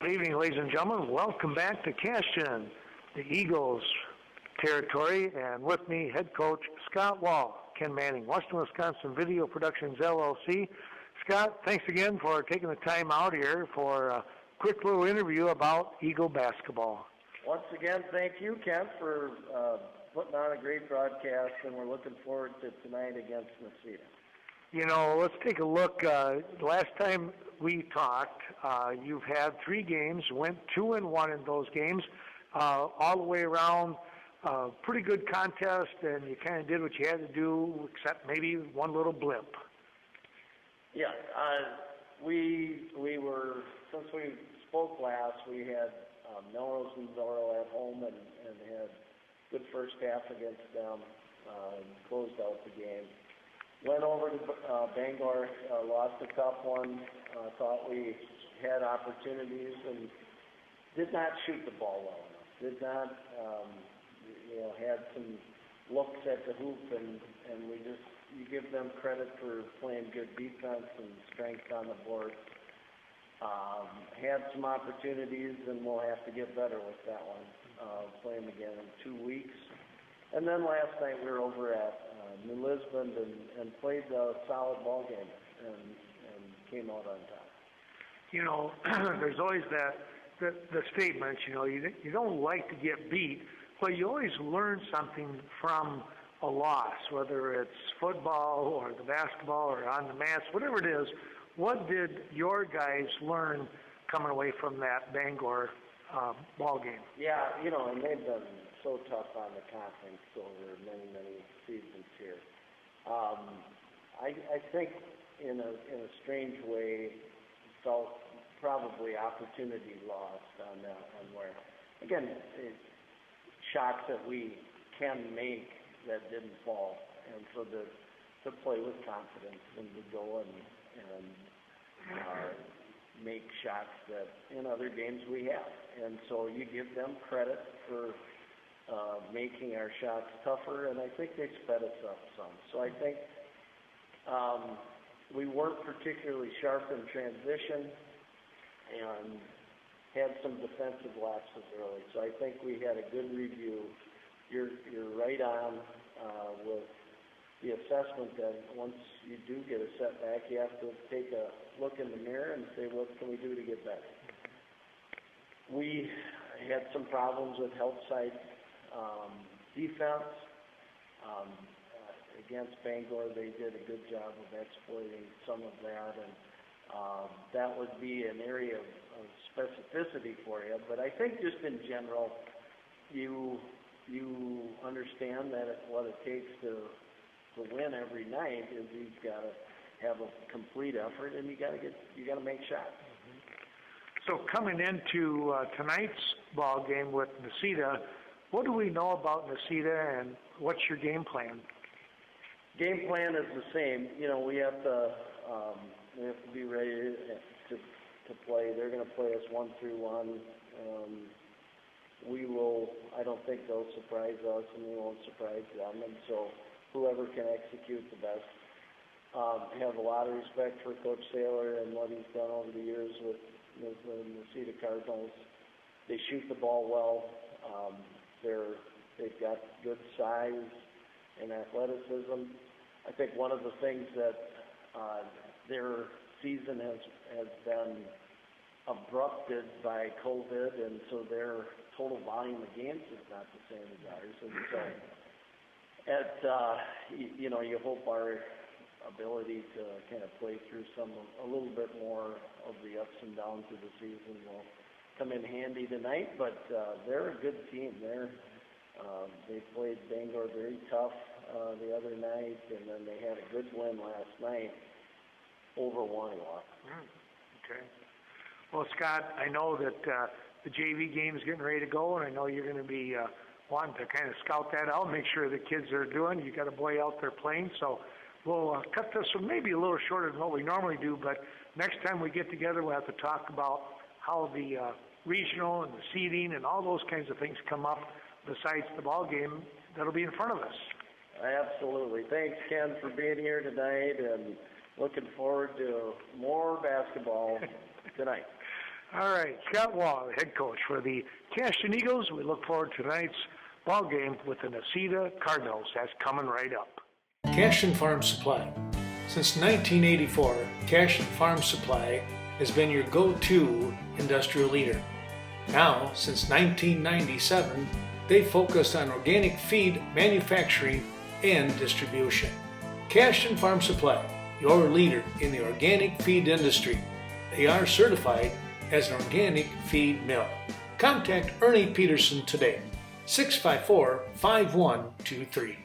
Good evening, ladies and gentlemen. Welcome back to Cashton, the Eagles territory, and with me, head coach Scott Wall, Ken Manning, Western Wisconsin Video Productions, LLC. Scott, thanks again for taking the time out here for a quick little interview about Eagle basketball. Once again, thank you, Ken, for putting on a great broadcast, and we're looking forward to tonight against Necedah. You know, let's take a look. Last time we talked, you've had 3 games, went 2-1 in those games, all the way around. Pretty good contest, and you kind of did what you had to do, except maybe one little blip. Yeah, we were, since we spoke last, we had Melrose and Zorro at home and had good first half against them, closed out the game. Went over to Bangor, lost a tough one, thought we had opportunities and did not shoot the ball well enough. Did not, had some looks at the hoop and we just, you give them credit for playing good defense and strength on the board. Had some opportunities and we'll have to get better with that one, play them again in 2 weeks. And then last night we were over at New Lisbon and played a solid ball game and came out on top. You know, there's always the statement, you don't like to get beat, but you always learn something from a loss, whether it's football or the basketball or on the mats, whatever it is. What did your guys learn coming away from that Bangor ball game? Yeah, and they've been so tough on the conference over many seasons here. I think in a strange way felt probably opportunity lost on where, again, shots that we can make that didn't fall, and so to play with confidence and to go and make shots that in other games we have. And so you give them credit for making our shots tougher, and I think they sped us up some. So I think we weren't particularly sharp in transition and had some defensive lapses early. So I think we had a good review. You're right on with the assessment that once you do get a setback, you have to take a look in the mirror and say, what can we do to get better? We had some problems with help side defense. Against Bangor, they did a good job of exploiting some of that, and that would be an area of specificity for you. But I think just in general, you understand that what it takes to win every night is you've got to have a complete effort, and you got to make shots. Mm-hmm. So coming into tonight's ball game with Necedah, what do we know about Necedah, and what's your game plan? Game plan is the same. We have to be ready to play. They're going to play us 1-1. We will. I don't think they'll surprise us, and we won't surprise them. And so whoever can execute the best. Have a lot of respect for Coach Saylor and what he's done over the years with the Necedah Cardinals. They shoot the ball well. They've got good size and athleticism. I think one of the things that their season has been abrupted by COVID, and so their total volume of games is not the same as ours. And so, you hope our ability to kind of play through a little bit more of the ups and downs of the season will come in handy tonight. But they're a good team. They played Bangor very tough the other night, and then they had a good win last night over Waniwa. Okay. Well, Scott, I know that the JV game is getting ready to go, and I know you're going to be wanting to kind of scout that out, make sure the kids are doing. You got a boy out there playing, so we'll cut this maybe a little shorter than what we normally do, but next time we get together, we'll have to talk about how the regional and the seeding and all those kinds of things come up besides the ball game that'll be in front of us. Absolutely. Thanks, Ken, for being here tonight, and looking forward to more basketball tonight. All right, Scott Wall, the head coach for the Cashton Eagles. We look forward to tonight's ball game with the Necedah Cardinals. That's coming right up. Cashton Farm Supply. Since 1984, Cashton Farm Supply has been your go-to industrial leader. Now, since 1997, they focused on organic feed manufacturing and distribution. Cashton Farm Supply, your leader in the organic feed industry. They are certified as an organic feed mill. Contact Ernie Peterson today, 654-5123.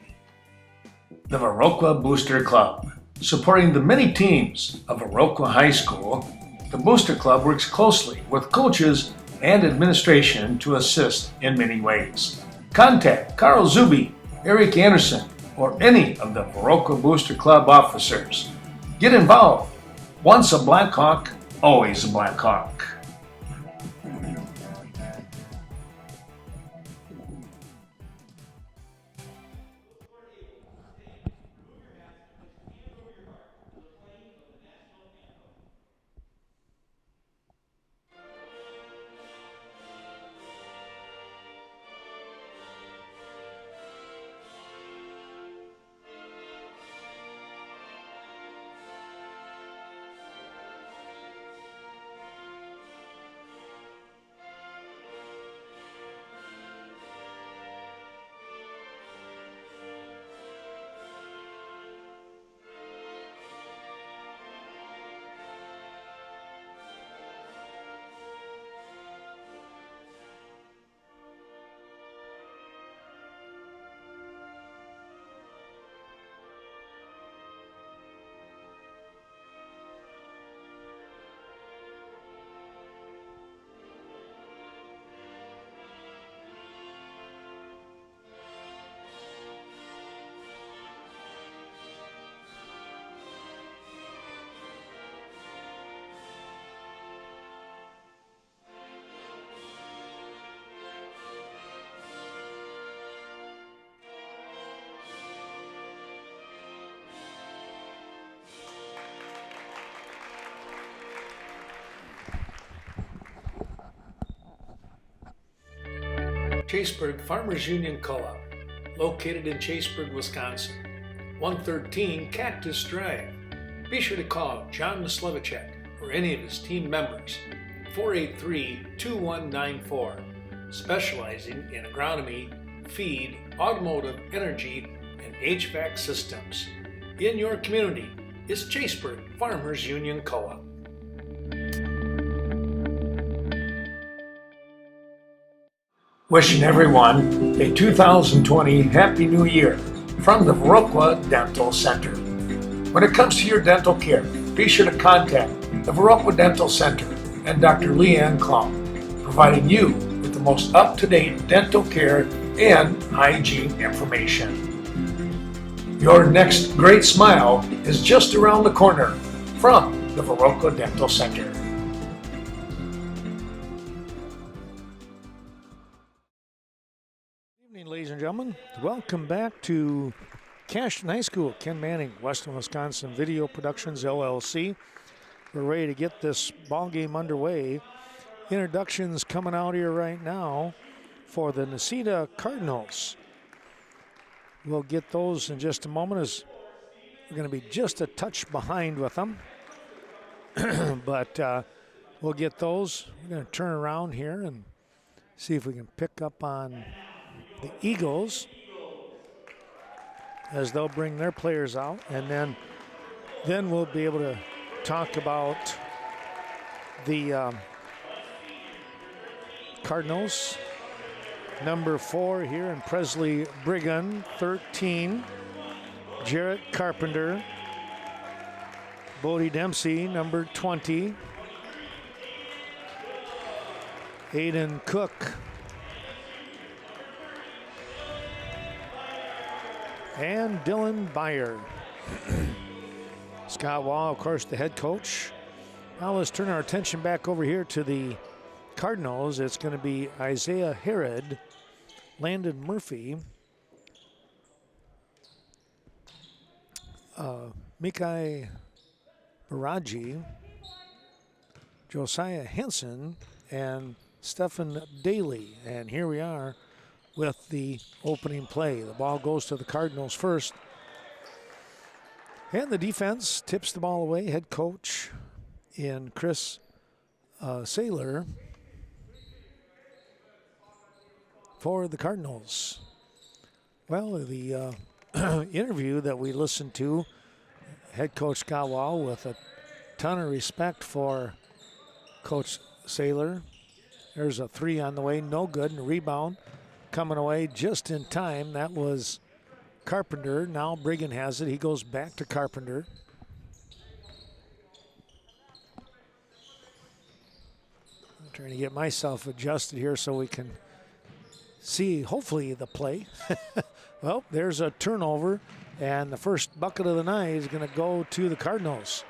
The Viroqua Booster Club. Supporting the many teams of Viroqua High School, the Booster Club works closely with coaches and administration to assist in many ways. Contact Carl Zuby, Eric Anderson, or any of the Viroqua Booster Club officers. Get involved. Once a Blackhawk, always a Blackhawk. Chaseburg Farmers Union Co-op, located in Chaseburg, Wisconsin, 113 Cactus Drive. Be sure to call John Mislevicek or any of his team members, 483-2194, specializing in agronomy, feed, automotive, energy, and HVAC systems. In your community is Chaseburg Farmers Union Co-op. Wishing everyone a 2020 Happy New Year from the Viroqua Dental Center. When it comes to your dental care, be sure to contact the Viroqua Dental Center and Dr. Leanne Klum, providing you with the most up-to-date dental care and hygiene information. Your next great smile is just around the corner from the Viroqua Dental Center. Ladies and gentlemen, welcome back to Cashton High School. Ken Manning, Western Wisconsin Video Productions, LLC. We're ready to get this ball game underway. Introductions coming out here right now for the Necedah Cardinals. We'll get those in just a moment, as we're going to be just a touch behind with them. But we'll get those. We're going to turn around here and see if we can pick up on the Eagles as they'll bring their players out, and then we'll be able to talk about the Cardinals. Number 4 here in Presley Brigham, 13, Jarrett Carpenter. Bodie Dempsey, number 20. Aiden Cook. And Dylan Byer. Scott Wall, of course, the head coach. Now let's turn our attention back over here to the Cardinals. It's going to be Isaiah Herod, Landon Murphy, Mikai Baraji, Josiah Henson and Stephen Daly. And here we are with the opening play. The ball goes to the Cardinals first. And the defense tips the ball away. Head coach in Chris Saylor for the Cardinals. Well, the interview that we listened to, head coach Scott Wall with a ton of respect for Coach Saylor. There's a 3 on the way, no good, and a rebound coming away just in time. That was Carpenter. Now Brigham has it. He goes back to Carpenter. I'm trying to get myself adjusted here so we can see, hopefully, the play. Well, there's a turnover, and the first bucket of the night is going to go to the Cardinals.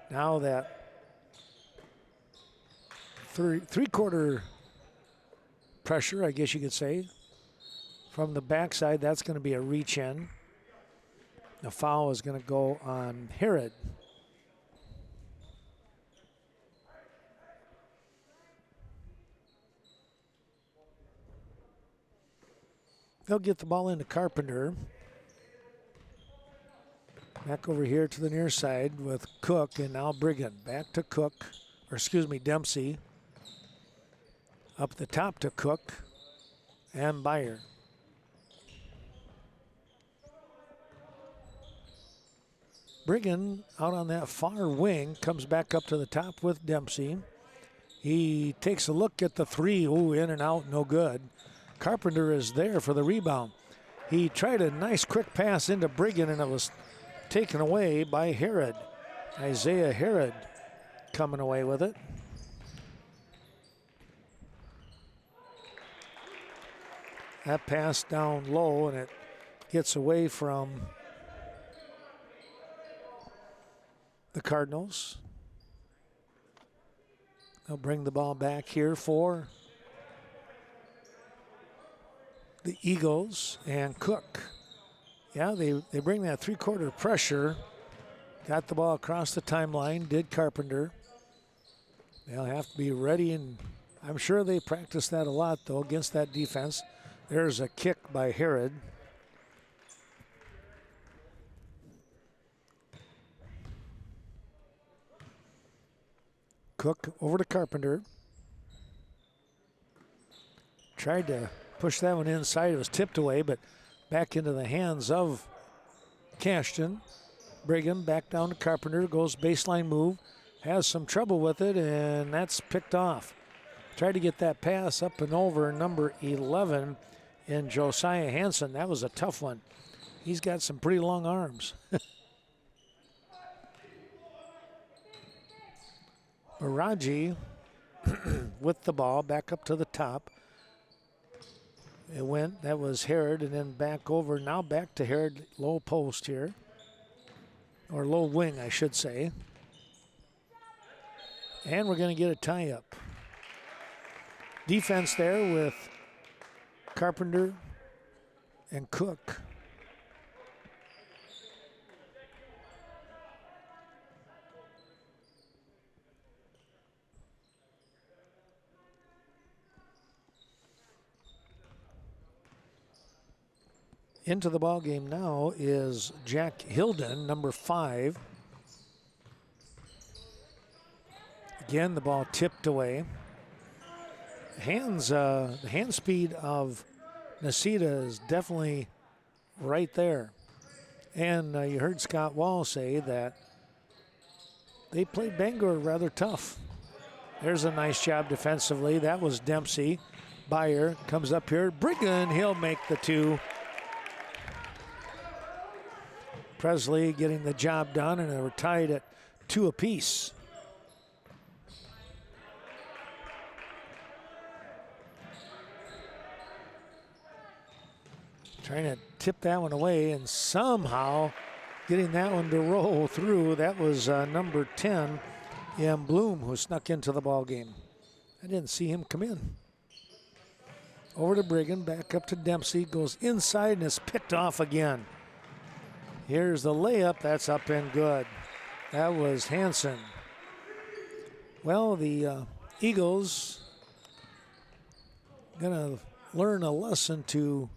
Now that three-quarter pressure, I guess you could say, from the backside, that's going to be a reach-in. The foul is going to go on Herod. They'll get the ball into Carpenter. Back over here to the near side with Cook, and now Brigham. Back to Cook, or excuse me, Dempsey. Up the top to Cook and Byer. Brigham out on that far wing, comes back up to the top with Dempsey. He takes a look at the 3, ooh, in and out, no good. Carpenter is there for the rebound. He tried a nice quick pass into Brigham, and it was taken away by Herod. Isaiah Herod coming away with it. That pass down low, and it gets away from the Cardinals. They'll bring the ball back here for the Eagles and Cook. Yeah, they bring that three-quarter pressure. Got the ball across the timeline, did Carpenter. They'll have to be ready, and I'm sure they practice that a lot, though, against that defense. There's a kick by Herod. Cook over to Carpenter. Tried to push that one inside. It was tipped away, but back into the hands of Cashton. Brigham back down to Carpenter. Goes baseline move. Has some trouble with it, and that's picked off. Tried to get that pass up and over number 11 in Josiah Hansen. That was a tough one. He's got some pretty long arms. Baraji with the ball back up to the top. It went, that was Herod, and then back over, now back to Herod, low post here. Or low wing, I should say. And we're going to get a tie-up. Defense there with Carpenter and Cook. Into the ball game now is Jack Hilden, number 5. Again, the ball tipped away. The hand speed of Necedah is definitely right there. And you heard Scott Wall say that they played Bangor rather tough. There's a nice job defensively. That was Dempsey. Byer comes up here. Brigham, he'll make the 2. Presley getting the job done, and they were tied at 2 apiece. Trying to tip that one away, and somehow getting that one to roll through. That was number 10, Ian Bloom, who snuck into the ball game. I didn't see him come in. Over to Brigham, back up to Dempsey, goes inside and is picked off again. Here's the layup, that's up and good. That was Hansen. Well, the Eagles gonna learn a lesson to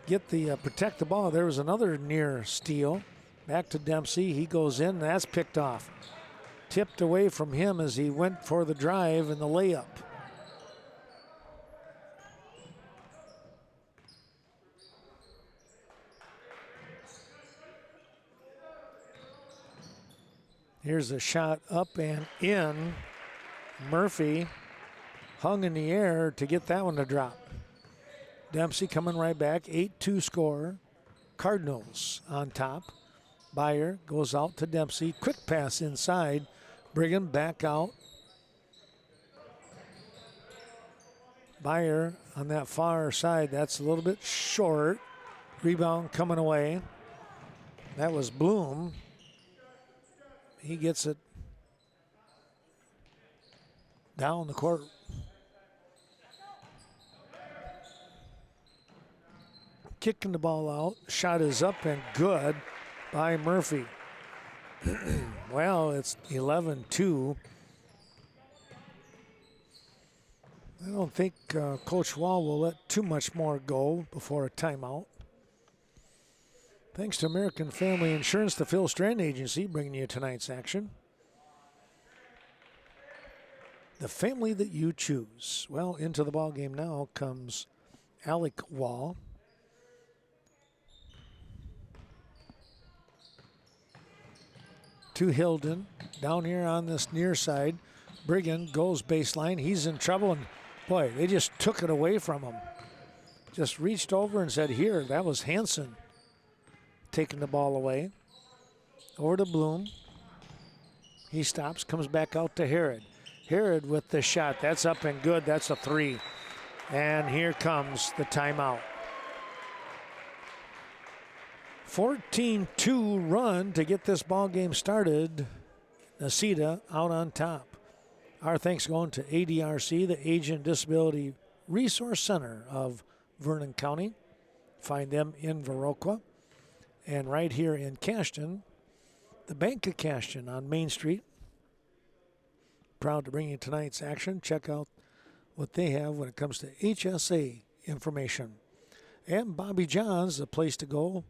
get the protect the ball. There was another near steal. Back to Dempsey. He goes in. That's picked off. Tipped away from him as he went for the drive and the layup. Here's a shot up and in. Murphy hung in the air to get that one to drop. Dempsey coming right back. 8-2 score. Cardinals on top. Byer goes out to Dempsey. Quick pass inside. Brigham back out. Byer on that far side. That's a little bit short. Rebound coming away. That was Bloom. He gets it down the court. Kicking the ball out. Shot is up and good by Murphy. Well, it's 11-2. I don't think Coach Wall will let too much more go before a timeout. Thanks to American Family Insurance, the Phil Strand Agency, bringing you tonight's action. The family that you choose. Well, into the ball game now comes Alec Wall. To Hilden, down here on this near side. Brigham goes baseline. He's in trouble, and boy, they just took it away from him. Just reached over and said, here, that was Hansen taking the ball away. Over to Bloom. He stops, comes back out to Herod. Herod with the shot. That's up and good. That's a three. And here comes the timeout. 14-2 run to get this ball game started. Necedah out on top. Our thanks going to ADRC, the Aging Disability Resource Center of Vernon County. Find them in Viroqua. And right here in Cashton, the Bank of Cashton on Main Street. Proud to bring you tonight's action. Check out what they have when it comes to HSA information. And Bobby John's, the place to go.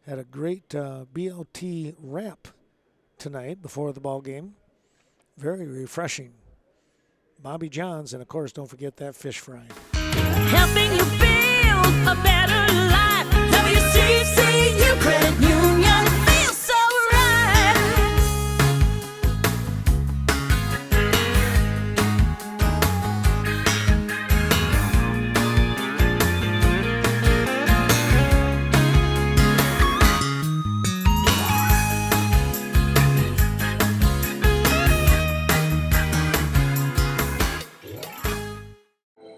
Had a great BLT wrap tonight before the ball game. Very refreshing. Bobby John's, and of course, don't forget that fish fry. Helping you build a better life. WCCU Credit Union feels so right.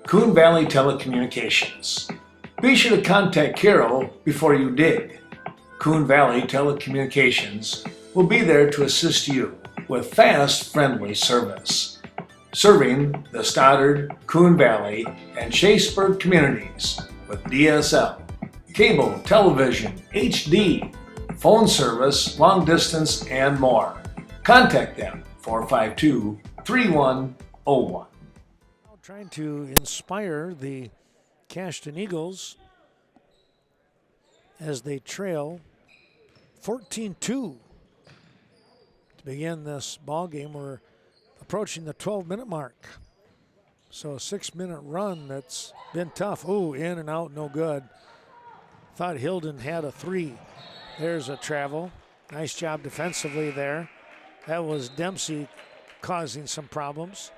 Coon Valley Telecommunications. Be sure to contact Carol before you dig. Coon Valley Telecommunications will be there to assist you with fast, friendly service. Serving the Stoddard, Coon Valley, and Chaseburg communities with DSL, cable, television, HD, phone service, long distance, and more. Contact them 452-3101. Trying to inspire the Cashton Eagles as they trail 14-2 to begin this ball game. We're approaching the 12-minute mark. So a 6-minute run that's been tough. Ooh, in and out, no good. Thought Hilden had a three. There's a travel. Nice job defensively there. That was Dempsey causing some problems.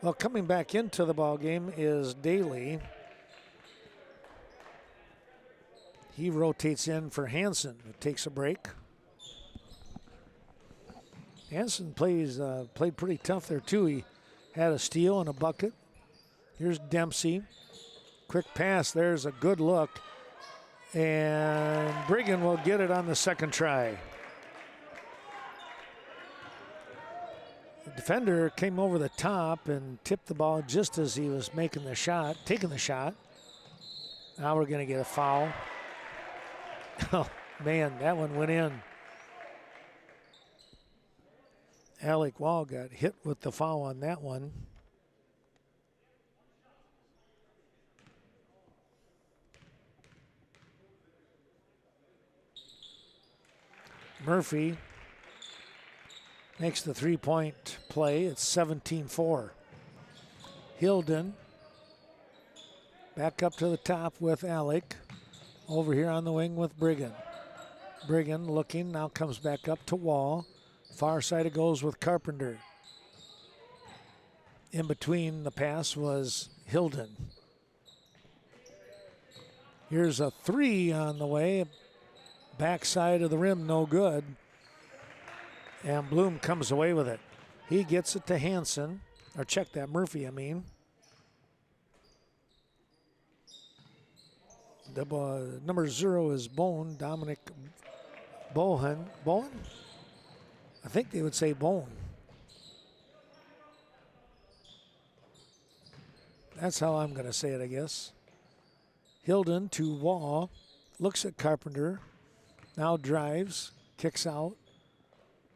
Well, coming back into the ball game is Daly. He rotates in for Hansen, who takes a break. Hansen played pretty tough there too. He had a steal and a bucket. Here's Dempsey. Quick pass. There's a good look. And Brigham will get it on the second try. The defender came over the top and tipped the ball just as he was making the shot, taking the shot. Now we're going to get a foul. Man, that one went in. Alec Wall got hit with the foul on that one. Murphy makes the three-point play. It's 17-4. Hilden back up to the top with Alec. Over here on the wing with Brigham. Brigham looking, now comes back up to Wall. Far side it goes with Carpenter. In between the pass was Hilden. Here's a three on the way. Backside of the rim, no good. And Bloom comes away with it. He gets it to Hansen, or check that, Murphy, I mean. The number 0 is Bone, Dominic Bohan. Bowen? I think they would say Bone. That's how I'm going to say it, I guess. Hilden to Wall, looks at Carpenter, now drives, kicks out.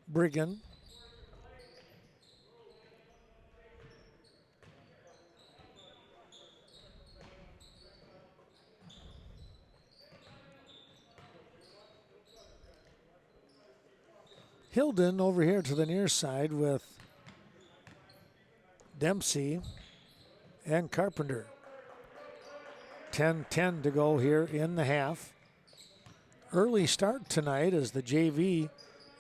Brigham. Hilden over here to the near side with Dempsey and Carpenter. 10-10 to go here in the half. Early start tonight as the JV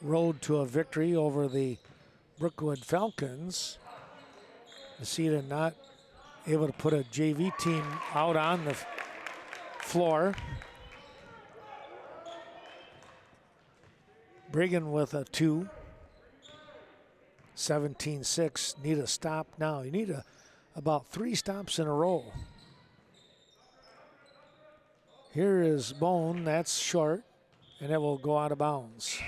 rode to a victory over the Brookwood Falcons. Necedah not able to put a JV team out on the floor. Brigham with a 2. 17-6. Need a stop now. You need about 3 stops in a row. Here is Bone. That's short, and it will go out of bounds.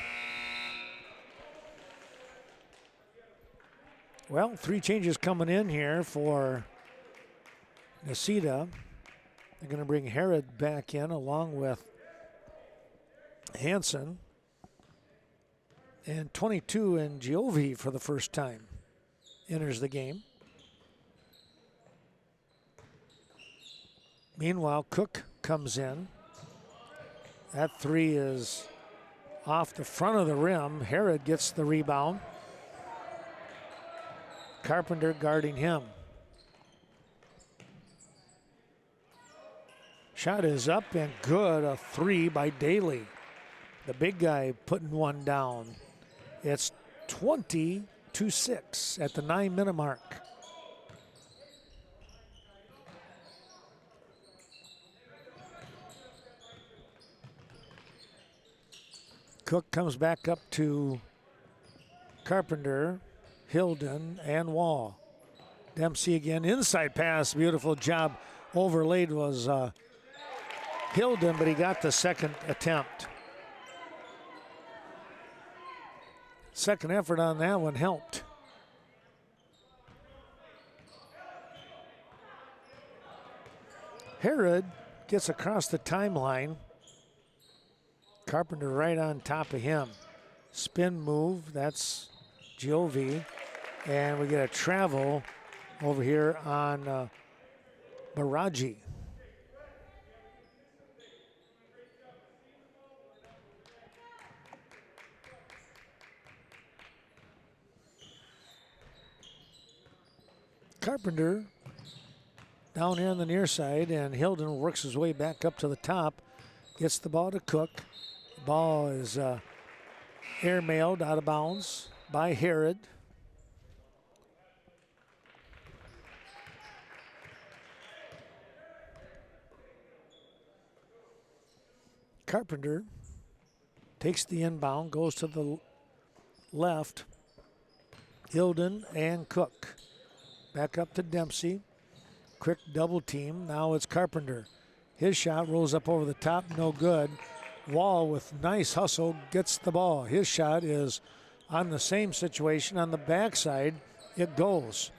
Well, 3 changes coming in here for Necedah. They're going to bring Herod back in along with Hansen. And 22 in Giove for the first time enters the game. Meanwhile, Cook comes in. That 3 is off the front of the rim. Herod gets the rebound. Carpenter guarding him. Shot is up and good. A 3 by Daly. The big guy putting one down. It's 20-6 at the 9-minute mark. Cook comes back up to Carpenter, Hilden, and Wall. Dempsey again, inside pass, beautiful job. Overlaid was Hilden, but he got the second attempt. Second effort on that one helped. Herod gets across the timeline. Carpenter right on top of him. Spin move, that's Giove. And we get a travel over here on Baraji. Carpenter down here on the near side, and Hilden works his way back up to the top. Gets the ball to Cook. The ball is airmailed out of bounds by Herod. Carpenter takes the inbound, goes to the left. Hilden and Cook. Back up to Dempsey. Quick double team. Now it's Carpenter. His shot rolls up over the top, no good. Wall with nice hustle gets the ball. His shot is on the same situation on the backside. It goes.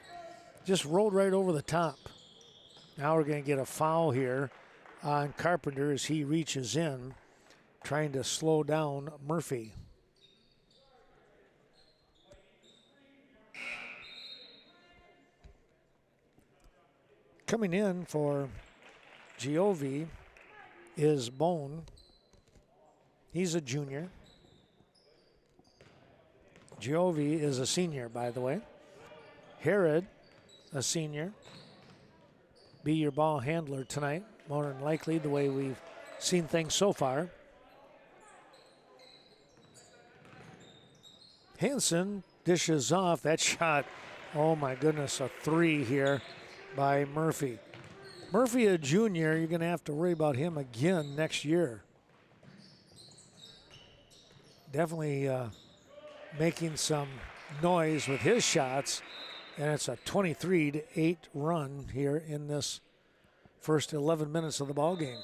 Just rolled right over the top. Now we're going to get a foul here on Carpenter as he reaches in. trying to slow down Murphy. Coming in for Giove is Bone. He's a junior. Giove is a senior, by the way. Herod, a senior. Be your ball handler tonight, more than likely, the way we've seen things so far. Hansen dishes off that shot. Oh my goodness, a 3 here by Murphy. Murphy, a junior, you're going to have to worry about him again next year. Definitely making some noise with his shots, and it's a 23-8 run here in this first 11 minutes of the ball game.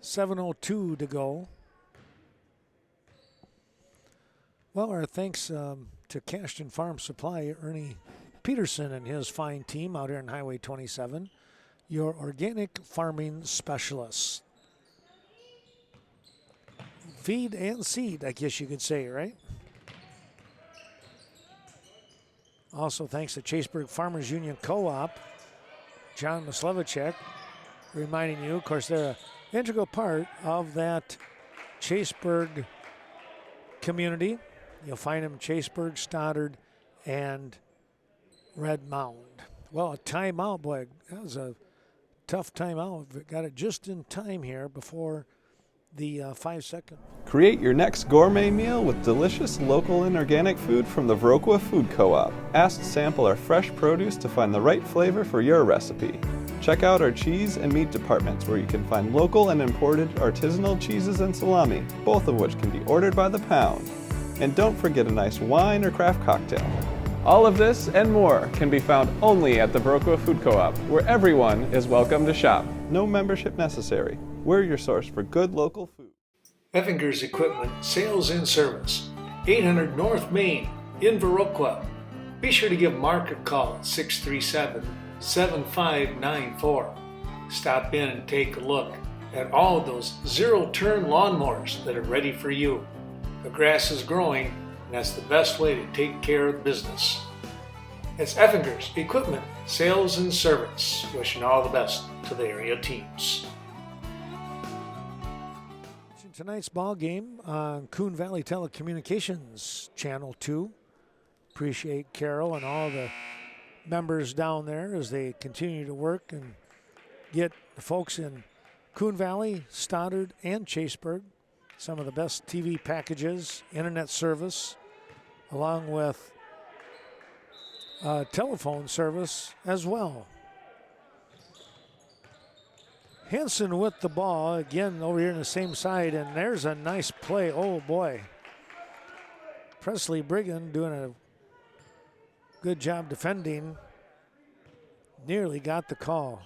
7:02 to go. Well, our thanks to Cashton Farm Supply, Ernie Peterson and his fine team out here on Highway 27, your organic farming specialists. Feed and seed, I guess you could say, right? Also, thanks to Chaseburg Farmers Union Co-op, John Maslevicek, reminding you, of course, they're an integral part of that Chaseburg community. You'll find them in Chaseburg, Stoddard, and Red Mound. Well, a timeout, boy, that was a tough timeout. Got it just in time here before the 5 second. Create your next gourmet meal with delicious local and organic food from the Viroqua Food Co-op. Ask to sample our fresh produce to find the right flavor for your recipe. Check out our cheese and meat departments where you can find local and imported artisanal cheeses and salami, both of which can be ordered by the pound. And don't forget a nice wine or craft cocktail. All of this and more can be found only at the Viroqua Food Co-op, where everyone is welcome to shop. No membership necessary. We're your source for good local food. Effinger's Equipment Sales and Service, 800 North Main in Viroqua. Be sure to give Mark a call at 637-7594. Stop in and take a look at all those zero-turn lawnmowers that are ready for you. The grass is growing, and that's the best way to take care of business. It's Effinger's Equipment Sales and Service. Wishing all the best to the area teams. Tonight's ball game on Coon Valley Telecommunications Channel 2. Appreciate Carol and all the members down there as they continue to work and get the folks in Coon Valley, Stoddard, and Chaseburg some of the best TV packages, internet service, along with telephone service as well. Henson with the ball, again over here on the same side, and there's a nice play. Oh boy. Presley Brigham doing a good job defending. Nearly got the call.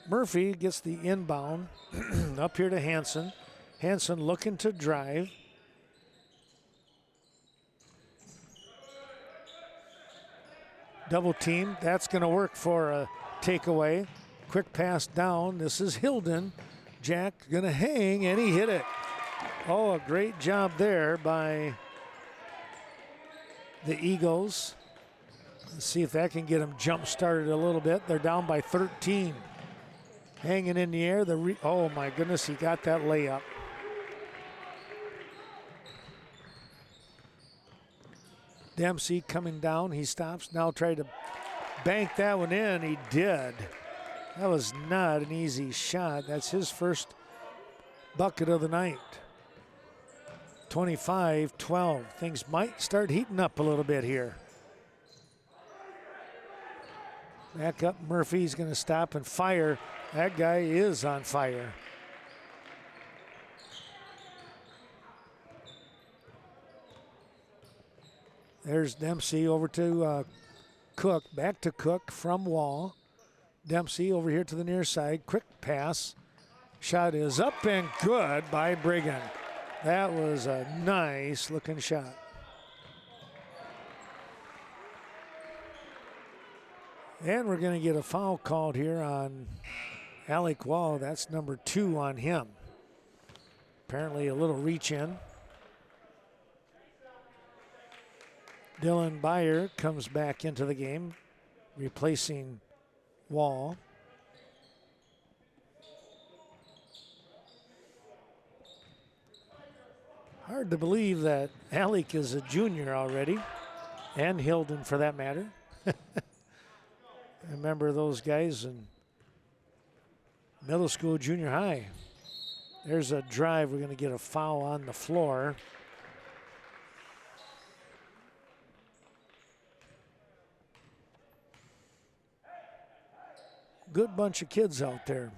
Murphy gets the inbound up here to Hanson. Hanson looking to drive. Double team, that's going to work for a takeaway. Quick pass down. This is Hilden. Jack going to hang, and he hit it. Oh, a great job there by the Eagles. Let's see if that can get them jump started a little bit. They're down by 13. Hanging in the air. Oh my goodness, he got that layup. Dempsey coming down. He stops. Now tried to bank that one in. He did. That was not an easy shot. That's his first bucket of the night. 25-12. Things might start heating up a little bit here. Back up, Murphy's going to stop and fire. That guy is on fire. There's Dempsey over to Cook. Back to Cook from Wall. Dempsey over here to the near side. Quick pass. Shot is up and good by Brigham. That was a nice looking shot. And we're going to get a foul called here on Alec Wall, that's number 2 on him. Apparently a little reach in. Dylan Byer comes back into the game, replacing Wall. Hard to believe that Alec is a junior already, and Hilden for that matter. I remember those guys in middle school, junior high. There's a drive. We're going to get a foul on the floor. Good bunch of kids out there.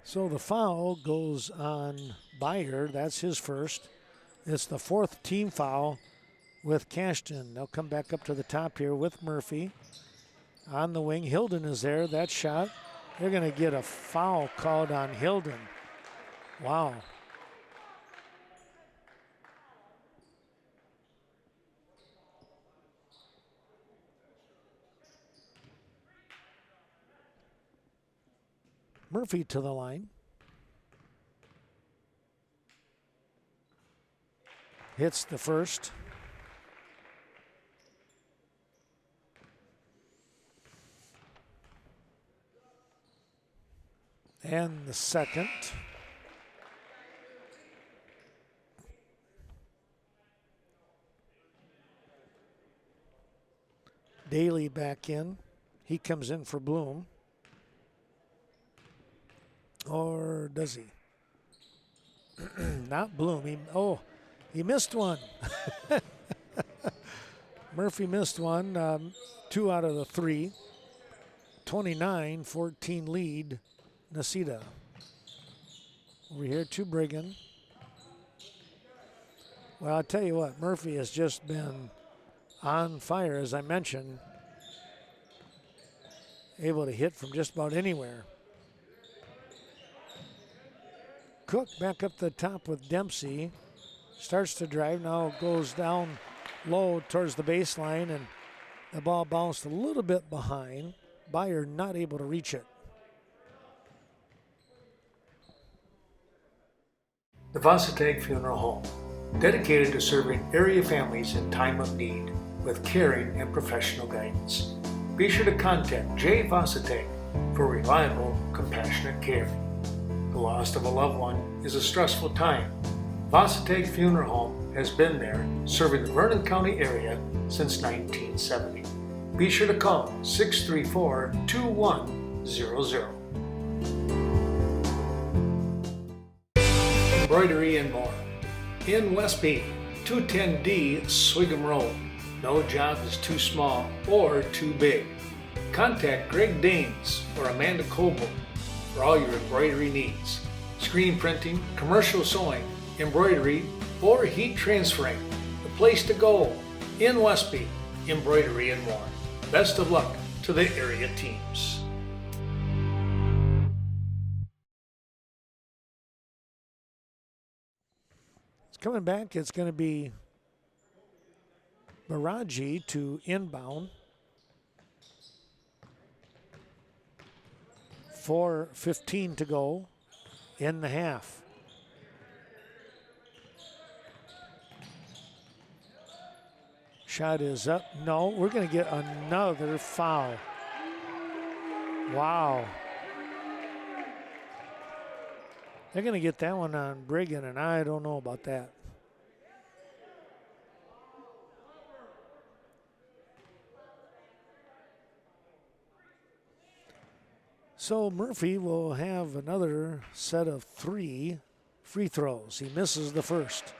So the foul goes on Byer. That's his first. It's the 4th team foul with Cashton. They'll come back up to the top here with Murphy. On the wing, Hilden is there. That shot. They're going to get a foul called on Hilden. Wow. Murphy to the line. Hits the first. And the second. Daly back in. He comes in for Bloom. Or does he? Not Bloom. He missed one. Murphy missed one. 2 out of the 3. 29-14 lead, Necedah. Over here to Brigham. Well, I'll tell you what, Murphy has just been on fire, as I mentioned. Able to hit from just about anywhere. Cook back up the top with Dempsey. Starts to drive, now goes down low towards the baseline, and the ball bounced a little bit behind. Byer not able to reach it. The Varsity Funeral Home, dedicated to serving area families in time of need with caring and professional guidance. Be sure to contact Jay Varsity for reliable, compassionate care. The loss of a loved one is a stressful time. Varsity Funeral Home has been there serving the Vernon County area since 1970. Be sure to call 634-2100. Embroidery and more. In Westby, 210D Swigum Road. No job is too small or too big. Contact Greg Danes or Amanda Coble for all your embroidery needs. Screen printing, commercial sewing, embroidery, or heat transferring. The place to go. In Westby, embroidery and more. Best of luck to the area teams. It's coming back. It's going to be Miraji to inbound. 4:15 to go in the half. Shot is up. No, we're going to get another foul. Wow. They're going to get that one on Brigham, and I don't know about that. So Murphy will have another set of 3 free throws. He misses the first.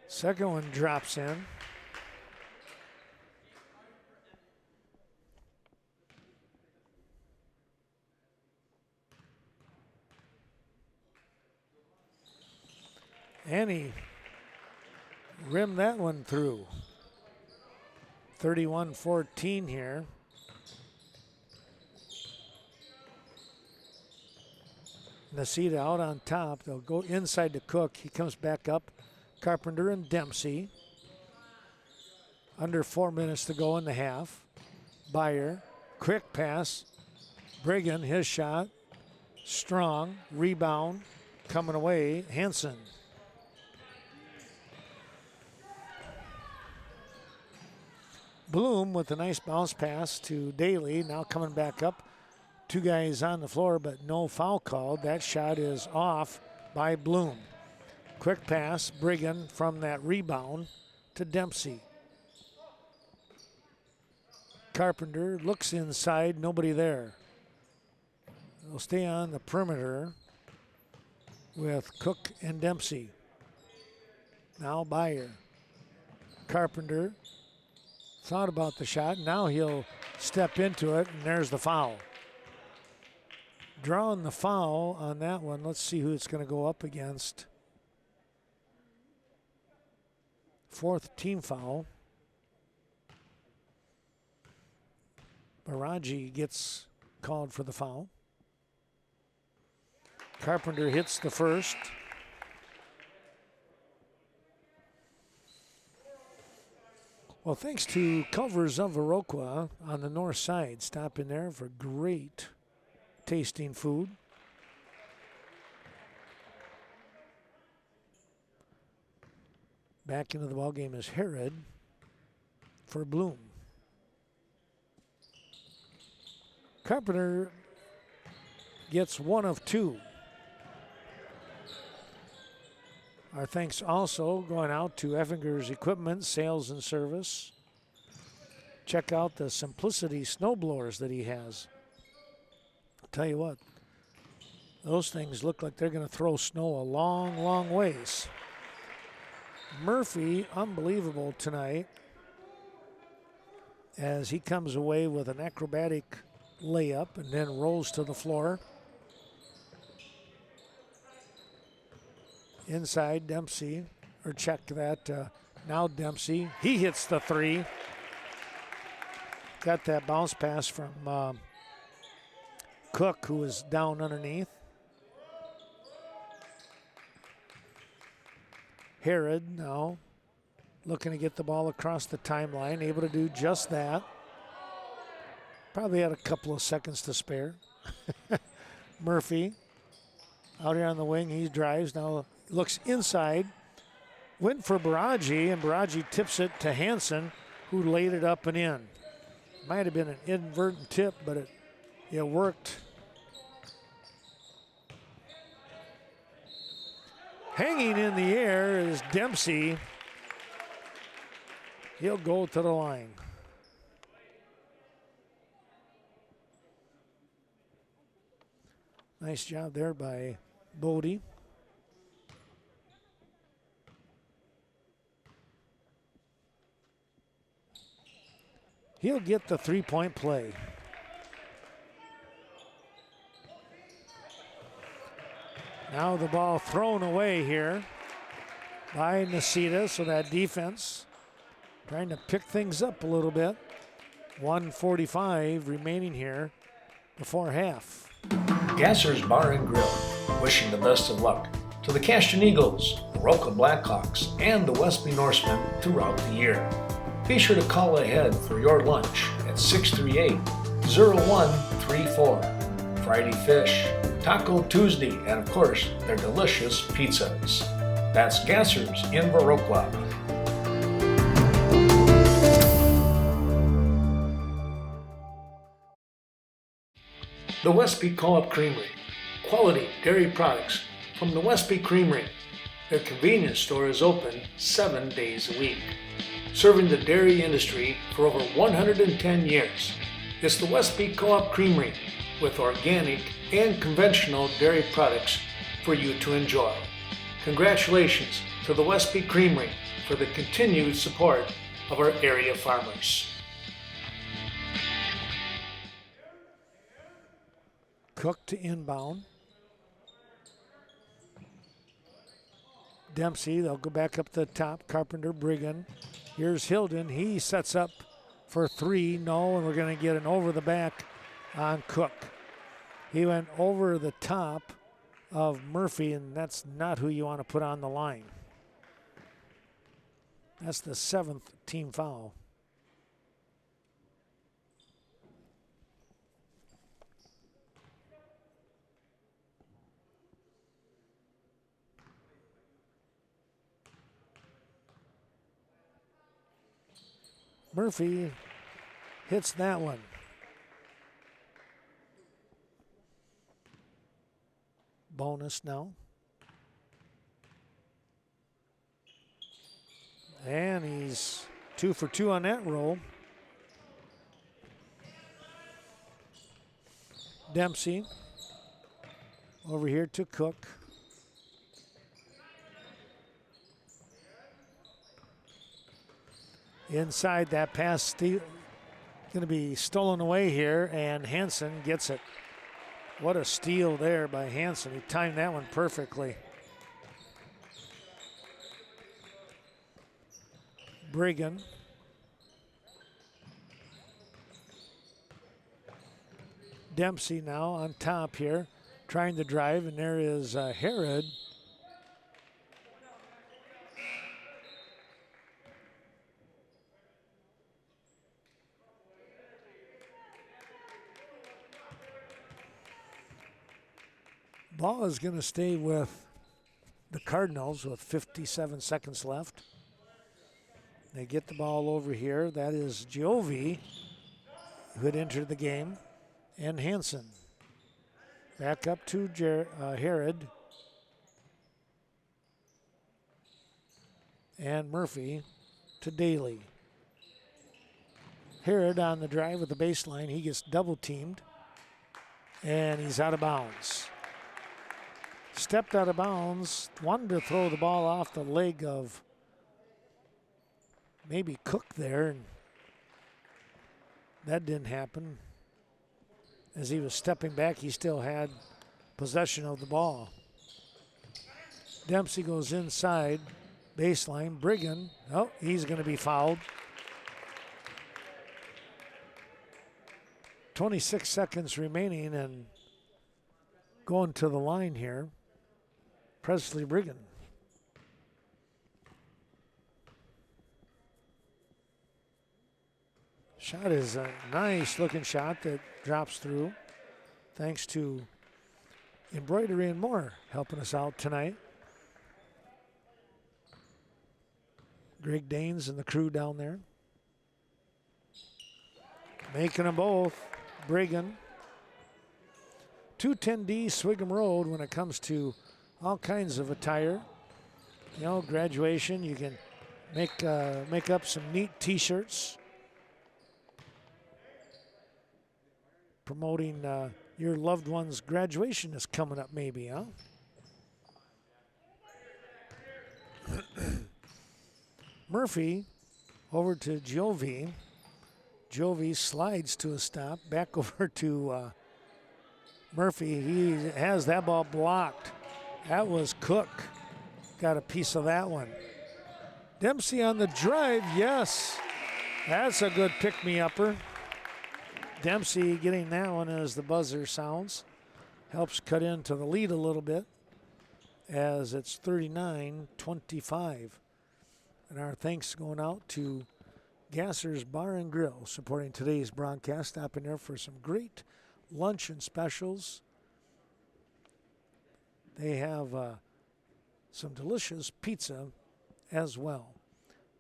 Second one drops in. And he rimmed that one through. 31-14 here. Necedah out on top. They'll go inside to Cook. He comes back up. Carpenter and Dempsey. Under 4 minutes to go in the half. Byer, quick pass. Brigham, his shot. Strong, rebound, coming away. Hansen. Bloom with a nice bounce pass to Daly. Now coming back up. 2 guys on the floor, but no foul called. That shot is off by Bloom. Quick pass, Brigham from that rebound to Dempsey. Carpenter looks inside, nobody there. They'll stay on the perimeter with Cook and Dempsey. Now Byer. Carpenter thought about the shot. Now he'll step into it, and there's the foul. Drawing the foul on that one. Let's see who it's going to go up against. 4th team foul. Baraji gets called for the foul. Carpenter hits the first. Well, thanks to Culver's of Viroqua on the north side. Stop in there for great tasting food. Back into the ballgame is Herod for Bloom. Carpenter gets 1 of 2. Our thanks also going out to Effinger's Equipment, Sales and Service. Check out the Simplicity snowblowers that he has. I'll tell you what, those things look like they're going to throw snow a long, long ways. Murphy, unbelievable tonight, as he comes away with an acrobatic layup and then rolls to the floor. Inside, Dempsey, or check that, now Dempsey. He hits the 3. Got that bounce pass from Cook, who was down underneath. Herod now looking to get the ball across the timeline, able to do just that. Probably had a couple of seconds to spare. Murphy out here on the wing, he drives, now looks inside, went for Baraji, and Baraji tips it to Hansen, who laid it up and in. Might have been an inadvertent tip, but it worked. Hanging in the air is Dempsey. He'll go to the line. Nice job there by Bodie. He'll get the 3-point play. Now the ball thrown away here by Necedah, so that defense trying to pick things up a little bit. 1:45 remaining here before half. Gasser's Bar and Grill, wishing the best of luck to the Cashton Eagles, the Viroqua Blackhawks, and the Westby Norsemen throughout the year. Be sure to call ahead for your lunch at 638-0134. Friday Fish, Taco Tuesday, and of course, their delicious pizzas. That's Gasser's in Viroqua. The Westby Co-op Creamery. Quality dairy products from the Westby Creamery. Their convenience store is open 7 days a week. Serving the dairy industry for over 110 years. It's the Westby Co-op Creamery with organic and conventional dairy products for you to enjoy. Congratulations to the Westby Creamery for the continued support of our area farmers. Cook to inbound. Dempsey, they'll go back up to the top. Carpenter, Brigham. Here's Hilden. He sets up for 3. No, and we're going to get an over the back on Cook. He went over the top of Murphy, and that's not who you want to put on the line. That's the 7th team foul. Murphy hits that one. Bonus now. And he's 2 for 2 on that roll. Dempsey over here to Cook. Inside, that pass going to be stolen away here, and Hansen gets it. What a steal there by Hansen. He timed that one perfectly. Brigham. Dempsey now on top here, trying to drive, and there is Herod. Ball is going to stay with the Cardinals with 57 seconds left. They get the ball over here. That is Giove, who had entered the game, and Hansen. Back up to Herod. And Murphy to Daly. Herod on the drive with the baseline. He gets double teamed, and he's out of bounds. Stepped out of bounds, wanted to throw the ball off the leg of maybe Cook there, and that didn't happen. As he was stepping back, he still had possession of the ball. Dempsey goes inside, baseline. Brigham, oh, he's going to be fouled. 26 seconds remaining, and going to the line here, Presley Brigham. Shot is a nice looking shot that drops through. Thanks to Embroidery and More helping us out tonight. Greg Danes and the crew down there. Making them both. Brigham. 210D Swigum Road when it comes to all kinds of attire. You know, graduation, you can make up some neat t-shirts promoting your loved one's graduation is coming up maybe, huh? Murphy over to Giove. Giove slides to a stop, back over to Murphy. He has that ball blocked. That was Cook. Got a piece of that one. Dempsey on the drive, yes. That's a good pick-me-upper. Dempsey getting that one as the buzzer sounds. Helps cut into the lead a little bit as it's 39-25. And our thanks going out to Gasser's Bar and Grill supporting today's broadcast. Stop in there for some great lunch and specials. They have some delicious pizza as well.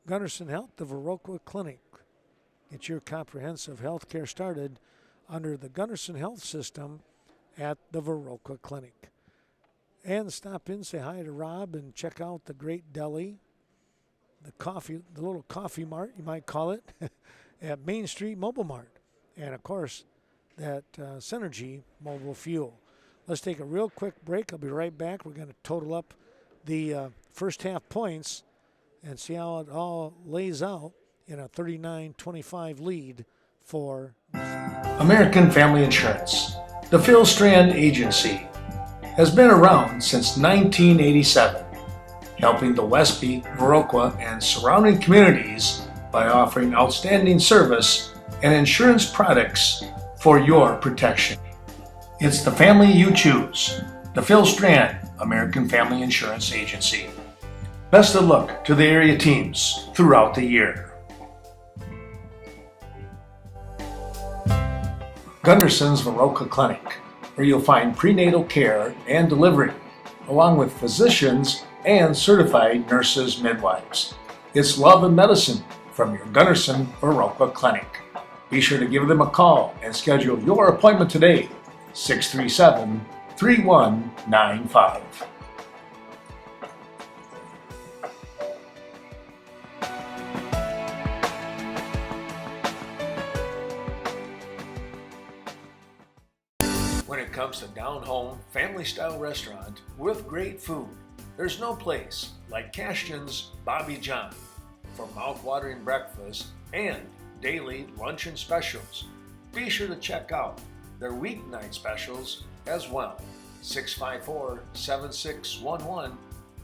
Gunderson Health, the Viroqua Clinic. Get your comprehensive health care started under the Gunderson Health System at the Viroqua Clinic. And stop in, say hi to Rob, and check out the great deli, the little coffee mart, you might call it, at Main Street Mobile Mart. And, of course, that Synergy Mobile Fuel. Let's take a real quick break. I'll be right back. We're going to total up the first half points and see how it all lays out in a 39-25 lead for American Family Insurance. The Phil Strand Agency has been around since 1987, helping the Westby, Viroqua, and surrounding communities by offering outstanding service and insurance products for your protection. It's the family you choose. The Phil Strand, American Family Insurance Agency. Best of luck to the area teams throughout the year. Gunderson's Viroqua Clinic, where you'll find prenatal care and delivery, along with physicians and certified nurses midwives. It's love and medicine from your Gunderson Viroqua Clinic. Be sure to give them a call and schedule your appointment today, 637-3195. When it comes to down-home, family-style restaurant with great food, there's no place like Cashton's Bobby John for mouth-watering breakfast and daily luncheon specials. Be sure to check out their weeknight specials as well. 654-7611.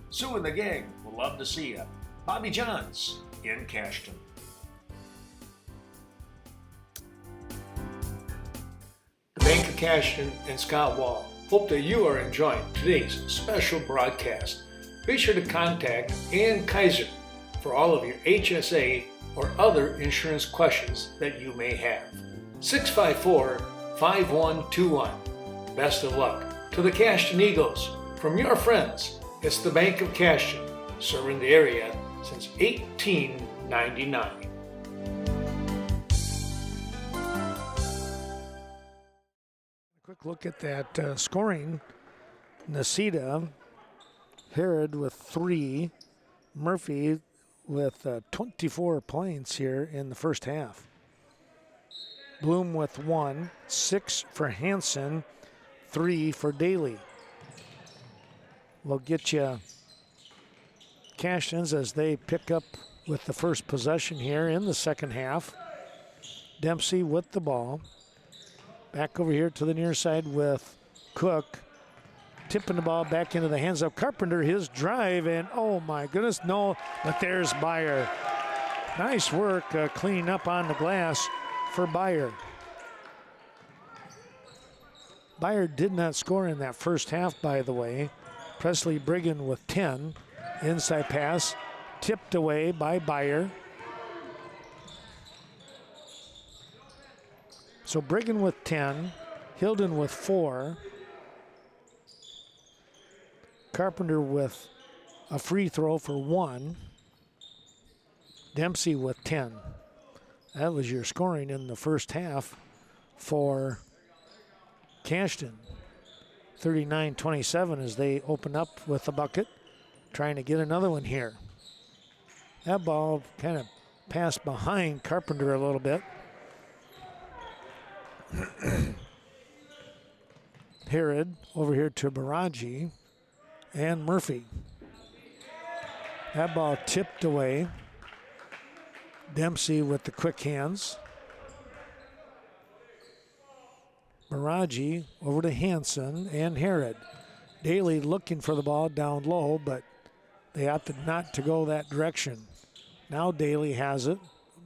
Sue and the gang will love to see you. Bobby John's in Cashton. The Bank of Cashton and Scott Wall hope that you are enjoying today's special broadcast. Be sure to contact Ann Kaiser for all of your HSA or other insurance questions that you may have. 654-5121. Best of luck to the Cashton Eagles. From your friends, it's the Bank of Cashton, serving the area since 1899. Quick look at that scoring. Necedah, Herod with 3, Murphy with 24 points here in the first half. Bloom with 1, 6 for Hansen, 3 for Daly. We'll get you Cashtons as they pick up with the first possession here in the second half. Dempsey with the ball. Back over here to the near side with Cook. Tipping the ball back into the hands of Carpenter. His drive, and oh my goodness, no, but there's Byer. Nice work cleaning up on the glass for Byer. Byer did not score in that first half, by the way. Presley Brigham with 10. Inside pass, tipped away by Byer. So Brigham with 10, Hilden with 4. Carpenter with a free throw for 1. Dempsey with 10. That was your scoring in the first half for Cashton. 39-27 as they open up with the bucket, trying to get another one here. That ball kind of passed behind Carpenter a little bit. Herod over here to Baraji and Murphy. That ball tipped away. Dempsey with the quick hands. Baraji over to Hansen and Herod. Daly looking for the ball down low, but they opted not to go that direction. Now Daly has it.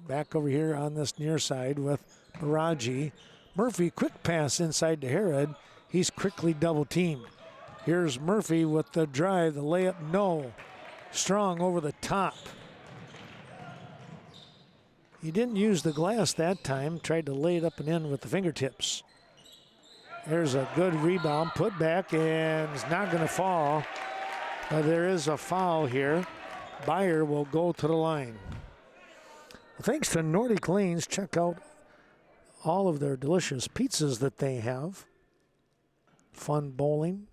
Back over here on this near side with Baraji. Murphy, quick pass inside to Herod. He's quickly double teamed. Here's Murphy with the drive, the layup, no. Strong over the top. He didn't use the glass that time, tried to lay it up and in with the fingertips. There's a good rebound, put back, and it's not going to fall. But there is a foul here. Byer will go to the line. Thanks to Nordic Lanes, check out all of their delicious pizzas that they have. Fun bowling.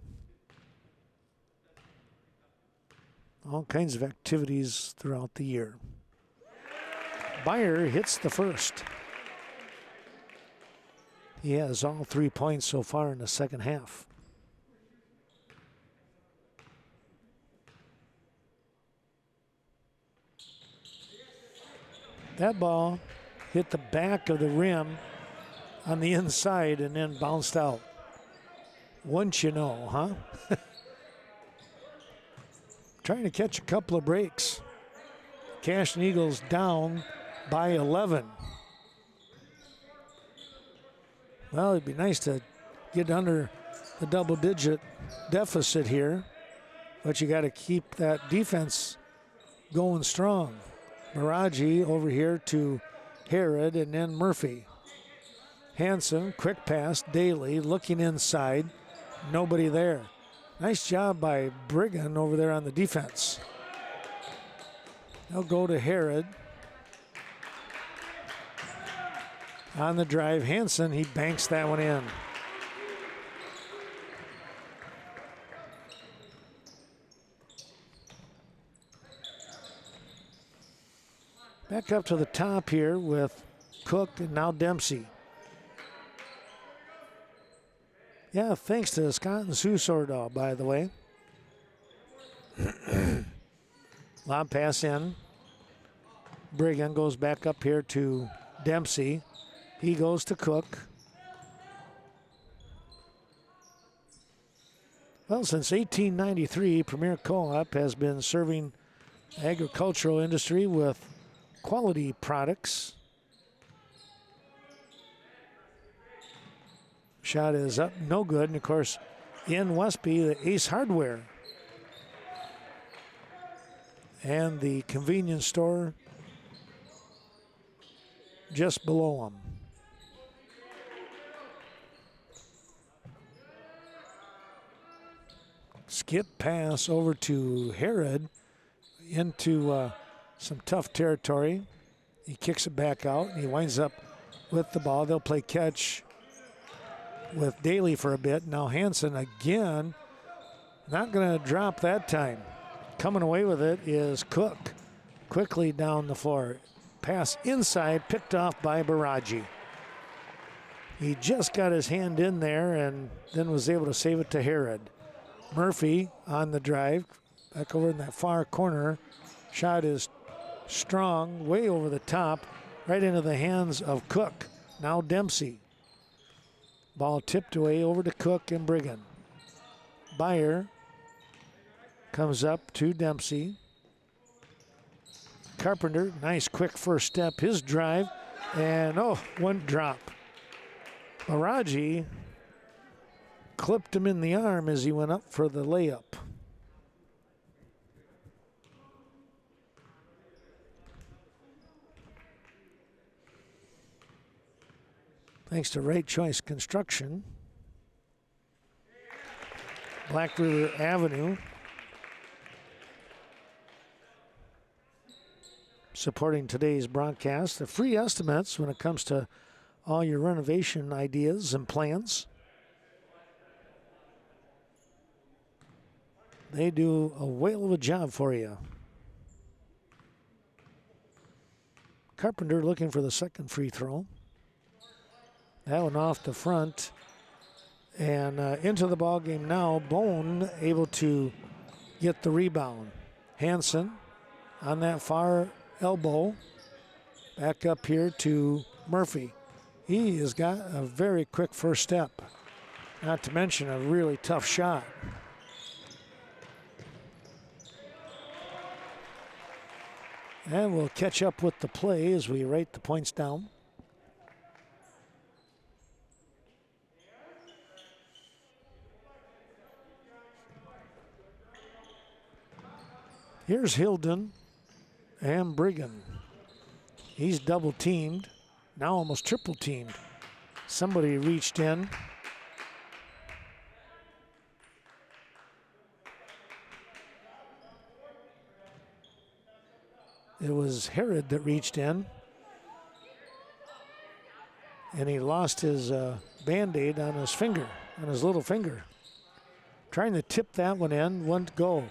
All kinds of activities throughout the year. Byer hits the first. He has all 3 points so far in the second half. That ball hit the back of the rim on the inside and then bounced out. Wouldn't you know, huh? Trying to catch a couple of breaks. Cashton Eagles down by 11. Well, it'd be nice to get under a double-digit deficit here, but you got to keep that defense going strong. Miraji over here to Herod and then Murphy. Hanson, quick pass, Daly looking inside, nobody there. Nice job by Brigham over there on the defense. They'll go to Herod. On the drive, Hanson, he banks that one in. Back up to the top here with Cook and now Dempsey. Yeah, thanks to Scott and Sue Sordahl, by the way. Lob pass in. Brigham goes back up here to Dempsey. He goes to Cook. Well, since 1893, Premier Co-op has been serving the agricultural industry with quality products. Shot is up, no good. And of course, in Westby, the Ace Hardware and the convenience store just below them. Skip pass over to Herod into some tough territory. He kicks it back out and he winds up with the ball. They'll play catch with Daly for a bit. Now Hanson again, not going to drop that time. Coming away with it is Cook. Quickly down the floor. Pass inside, picked off by Baraji. He just got his hand in there and then was able to save it to Herod. Murphy on the drive, back over in that far corner. Shot is strong, way over the top, right into the hands of Cook. Now Dempsey. Ball tipped away over to Cook and Brigham. Byer comes up to Dempsey. Carpenter, nice quick first step. His drive, and one drop. Miraji clipped him in the arm as he went up for the layup. Thanks to Right Choice Construction. Black River Avenue supporting today's broadcast. The free estimates when it comes to all your renovation ideas and plans. They do a whale of a job for you. Carpenter looking for the second free throw. That one off the front. And into the ball game now. Bone able to get the rebound. Hanson on that far elbow. Back up here to Murphy. He has got a very quick first step. Not to mention a really tough shot. And we'll catch up with the play as we write the points down. Here's Hilden and Brigham. He's double teamed, now almost triple teamed. Somebody reached in. It was Herod that reached in. And he lost his Band-Aid on his finger, on his little finger. Trying to tip that one in, wouldn't go.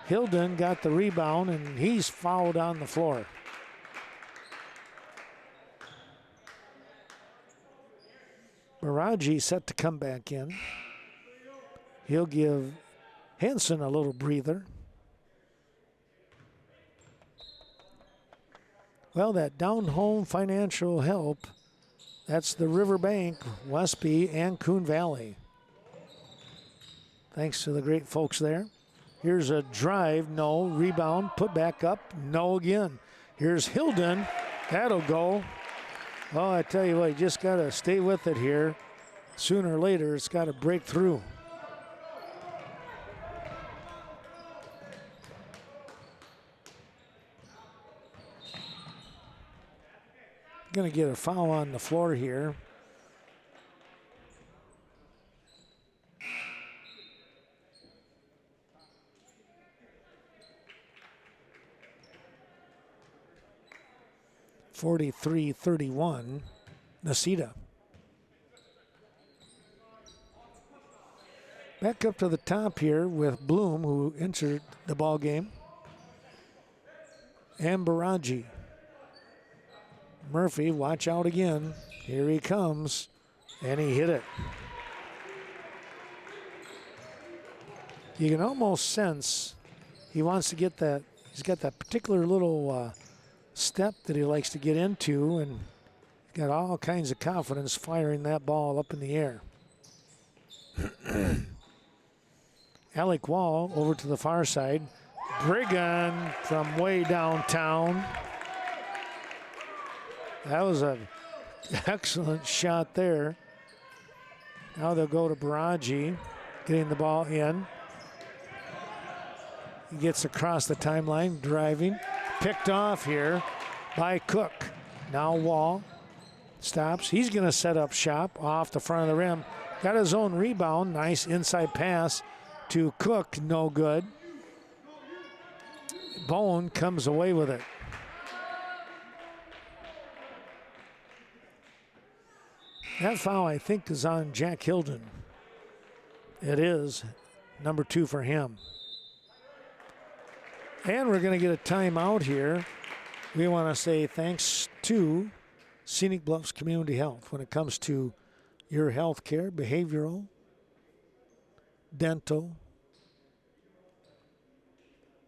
Hilden got the rebound, and he's fouled on the floor. Miraji set to come back in. He'll give Hanson a little breather. Well, that down-home financial help, that's the Riverbank, Westby, and Coon Valley. Thanks to the great folks there. Here's a drive, no. Rebound, put back up, no again. Here's Hilden, that'll go. Oh, I tell you what, you just got to stay with it here. Sooner or later, it's got to break through. Going to get a foul on the floor here. (43-31), Necedah. Back up to the top here with Bloom, who entered the ball game, and Baraji. Murphy, watch out again. Here he comes, and he hit it. You can almost sense he wants to get that. He's got that particular little step that he likes to get into, and got all kinds of confidence firing that ball up in the air. Alec Wall over to the far side. Brigham from way downtown. That was an excellent shot there. Now they'll go to Baraji, getting the ball in. He gets across the timeline, driving. Picked off here by Cook. Now Wall stops. He's going to set up shop off the front of the rim. Got his own rebound. Nice inside pass to Cook. No good. Bone comes away with it. That foul, I think, is on Jack Hilden. It is. Number 2 for him. And we're going to get a timeout here. We want to say thanks to Scenic Bluffs Community Health when it comes to your health care, behavioral, dental,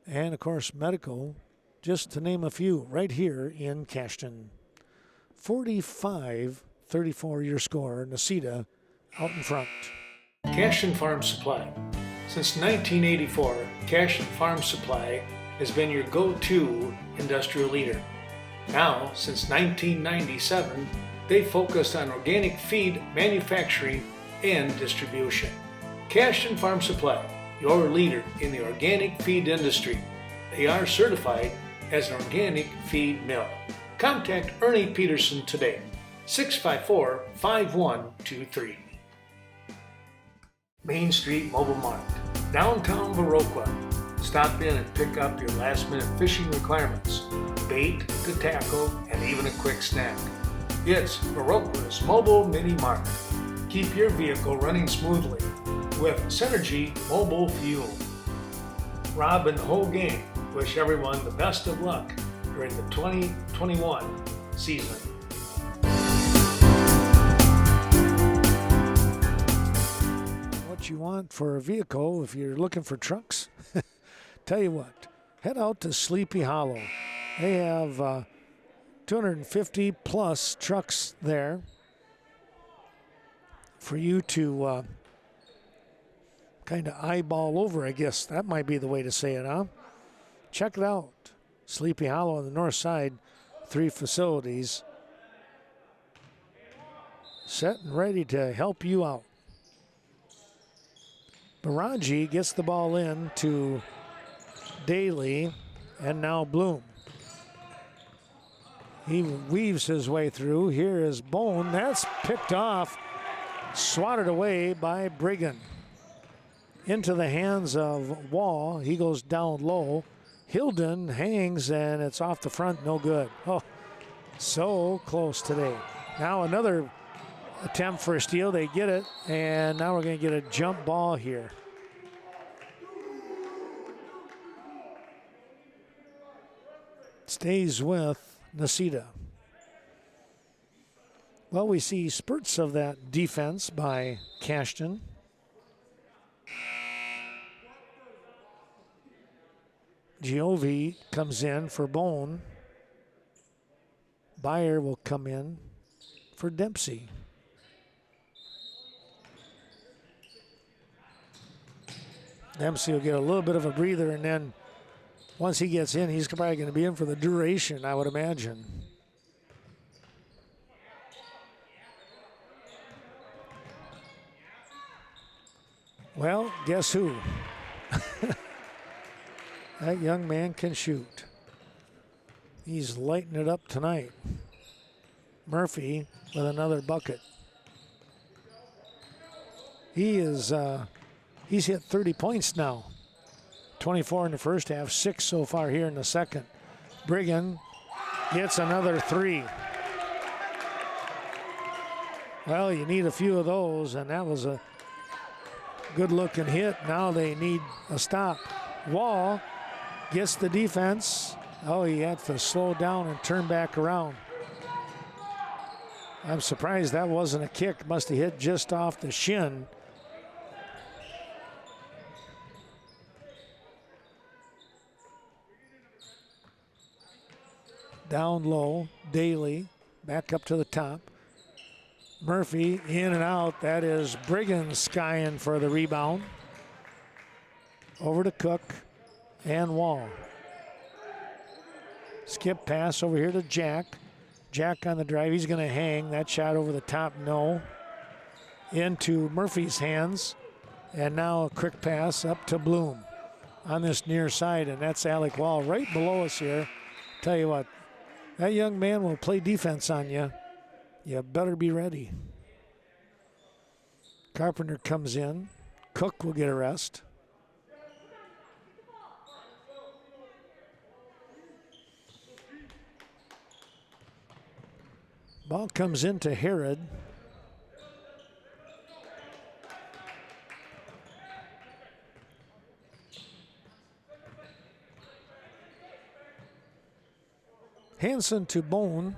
and, of course, medical, just to name a few, right here in Cashton. 45-34 your score. Necedah out in front. Cashton Farm Supply. Since 1984, Cashton Farm Supply has been your go-to industrial leader. Now, since 1997, they focused on organic feed manufacturing and distribution. Cashton Farm Supply, your leader in the organic feed industry. They are certified as an organic feed mill. Contact Ernie Peterson today, 654-5123. Main Street Mobile Mart, downtown Viroqua. Stop in and pick up your last-minute fishing requirements, bait to tackle, and even a quick snack. It's Viroqua's Mobile Mini Mart. Keep your vehicle running smoothly with Synergy Mobile Fuel. Rob and the whole gang wish everyone the best of luck during the 2021 season. What you want for a vehicle if you're looking for trucks? Tell you what, head out to Sleepy Hollow. They have 250 plus trucks there for you to kind of eyeball over, I guess. That might be the way to say it, huh? Check it out. Sleepy Hollow on the north side, 3 facilities. Set and ready to help you out. Baraji gets the ball in to Daly, and now Bloom. He weaves his way through. Here is Bone. That's picked off, swatted away by Brigham. Into the hands of Wall. He goes down low. Hilden hangs, and it's off the front. No good. Oh, so close today. Now another attempt for a steal. They get it, and now we're going to get a jump ball here. Stays with Necedah. Well, we see spurts of that defense by Cashton. Giovi comes in for Bone. Byer will come in for Dempsey. Dempsey will get a little bit of a breather, and then once he gets in, he's probably going to be in for the duration, I would imagine. Well, guess who? That young man can shoot. He's lighting it up tonight. Murphy with another bucket. He's hit 30 points now. 24 in the first half, 6 so far here in the second. Brigham gets another 3. Well, you need a few of those, and that was a good-looking hit. Now they need a stop. Wall gets the defense. Oh, he had to slow down and turn back around. I'm surprised that wasn't a kick. Must have hit just off the shin. Down low, Daly, back up to the top. Murphy in and out. That is Brigham skying for the rebound. Over to Cook and Wall. Skip pass over here to Jack. Jack on the drive. He's going to hang. That shot over the top, no. Into Murphy's hands. And now a quick pass up to Bloom on this near side. And that's Alec Wall right below us here. Tell you what, that young man will play defense on you. You better be ready. Carpenter comes in. Cook will get a rest. Ball comes into Herod. Hanson to Bone.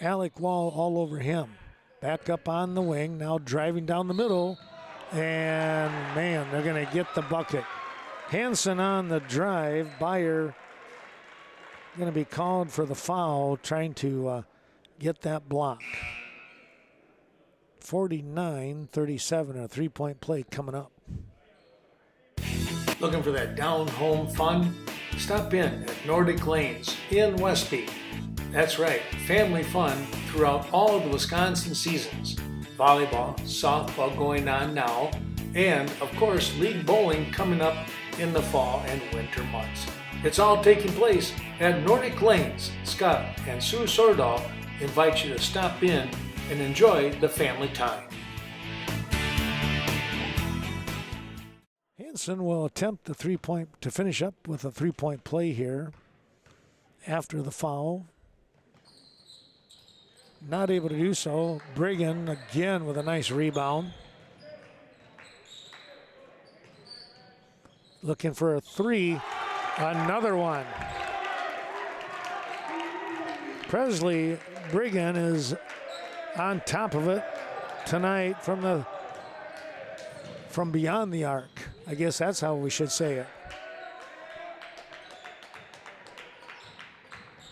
Alec Wall all over him. Back up on the wing, now driving down the middle. And man, they're going to get the bucket. Hanson on the drive. Byer going to be called for the foul, trying to get that block. 49-37, a three-point play coming up. Looking for that down-home fun? Stop in at Nordic Lanes in Westby. That's right, family fun throughout all of the Wisconsin seasons. Volleyball, softball going on now, and of course league bowling coming up in the fall and winter months. It's all taking place at Nordic Lanes. Scott and Sue Sordahl invite you to stop in and enjoy the family time. Hanson will attempt the three-point to finish up with a three-point play here after the foul. Not able to do so. Brigham again with a nice rebound. Looking for a three. Another one. Presley Brigham is on top of it tonight from beyond the arc. I guess that's how we should say it.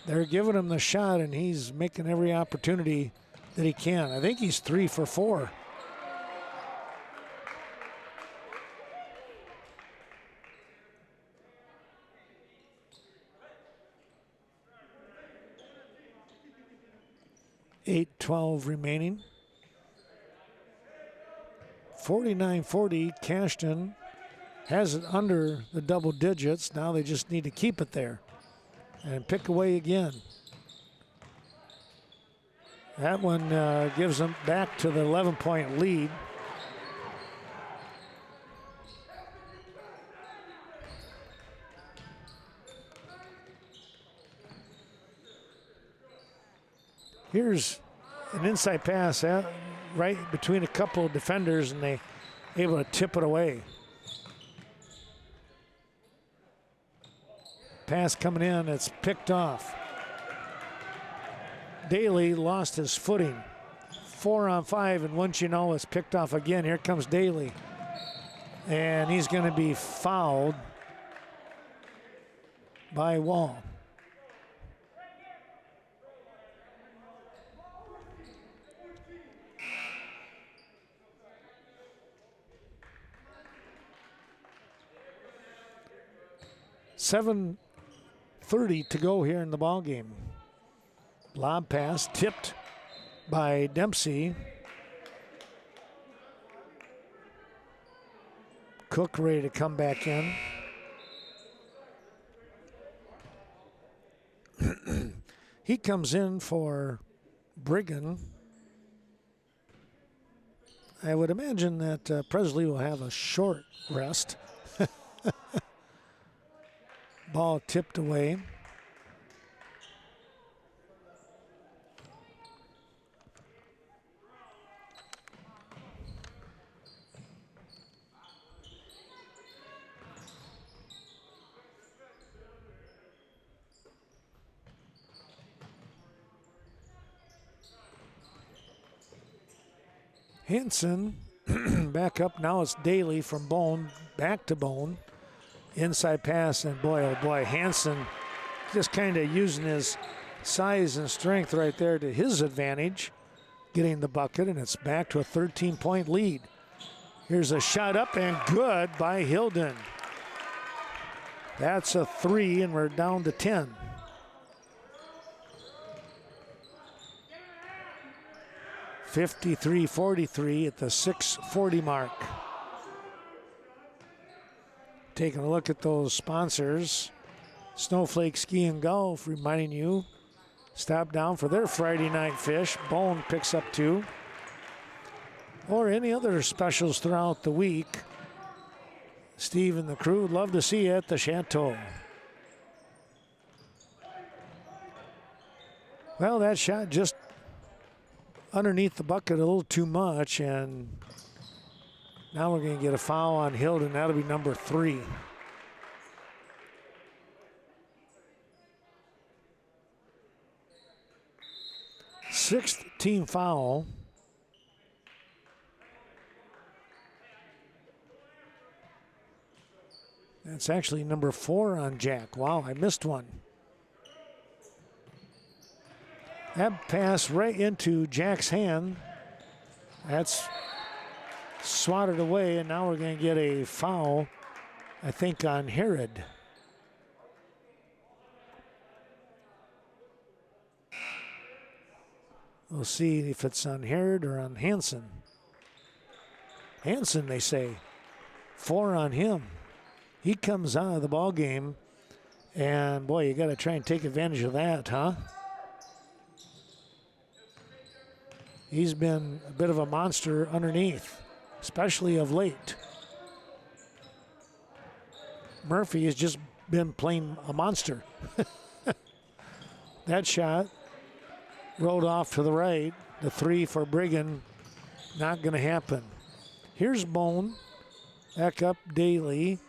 They're giving him the shot, and he's making every opportunity that he can. I think he's 3 for 4. .8:12 remaining. 49-40, Cashton has it under the double digits. Now they just need to keep it there and pick away again. That one gives them back to the 11-point lead. Here's an inside pass right between a couple of defenders, and they able to tip it away. Pass coming in, it's picked off. Daly lost his footing. 4-on-5, and once you know it's picked off again. Here comes Daly. And he's going to be fouled by Wall. .30 to go here in the ball game. Lob pass tipped by Dempsey. Cook ready to come back in. He comes in for Brigham. I would imagine that Presley will have a short rest. Ball tipped away. Hanson back up. Now it's Daly from Bone, back to Bone. Inside pass, and boy, oh boy, Hanson just kind of using his size and strength right there to his advantage, getting the bucket, and it's back to a 13-point lead. Here's a shot up and good by Hilden. That's a 3, and we're down to 10. (53-43) at the 6:40 mark. Taking a look at those sponsors. Snowflake Ski and Golf reminding you, stop down for their Friday night fish. Bone picks up 2. Or any other specials throughout the week. Steve and the crew would love to see you at the Chateau. Well, that shot just underneath the bucket a little too much, and now we're going to get a foul on Hilden. That'll be number 3. Sixth team foul. That's actually number 4 on Jack. Wow, I missed one. That pass right into Jack's hand. That's swatted away, and now we're going to get a foul, I think, on Herod. We'll see if it's on Herod or on Hanson. Hanson, they say. 4 on him. He comes out of the ball game, and boy, you got to try and take advantage of that, huh? He's been a bit of a monster underneath, especially of late. Murphy has just been playing a monster. That shot rolled off to the right. The 3 for Brigham, not going to happen. Here's Bone, back up Daly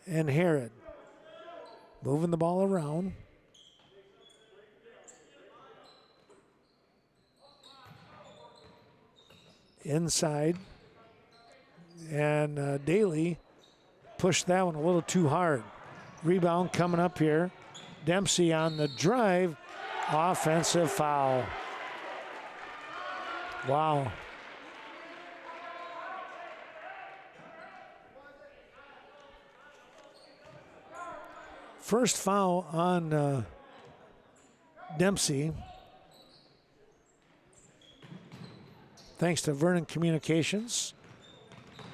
and Herod. Moving the ball around. Inside, and Daly pushed that one a little too hard. Rebound coming up here. Dempsey on the drive. Offensive foul. Wow. First foul on Dempsey. Thanks to Vernon Communications.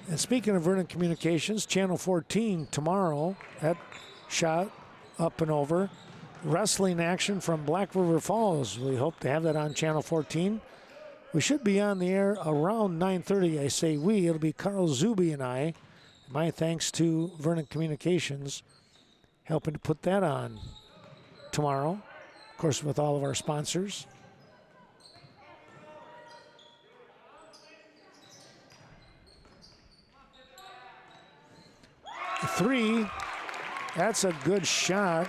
And speaking of Vernon Communications, Channel 14 tomorrow, that shot up and over. Wrestling action from Black River Falls. We hope to have that on Channel 14. We should be on the air around 9:30. I say we, it'll be Carl Zuby and I. My thanks to Vernon Communications helping to put that on tomorrow. Of course, with all of our sponsors. The 3, that's a good shot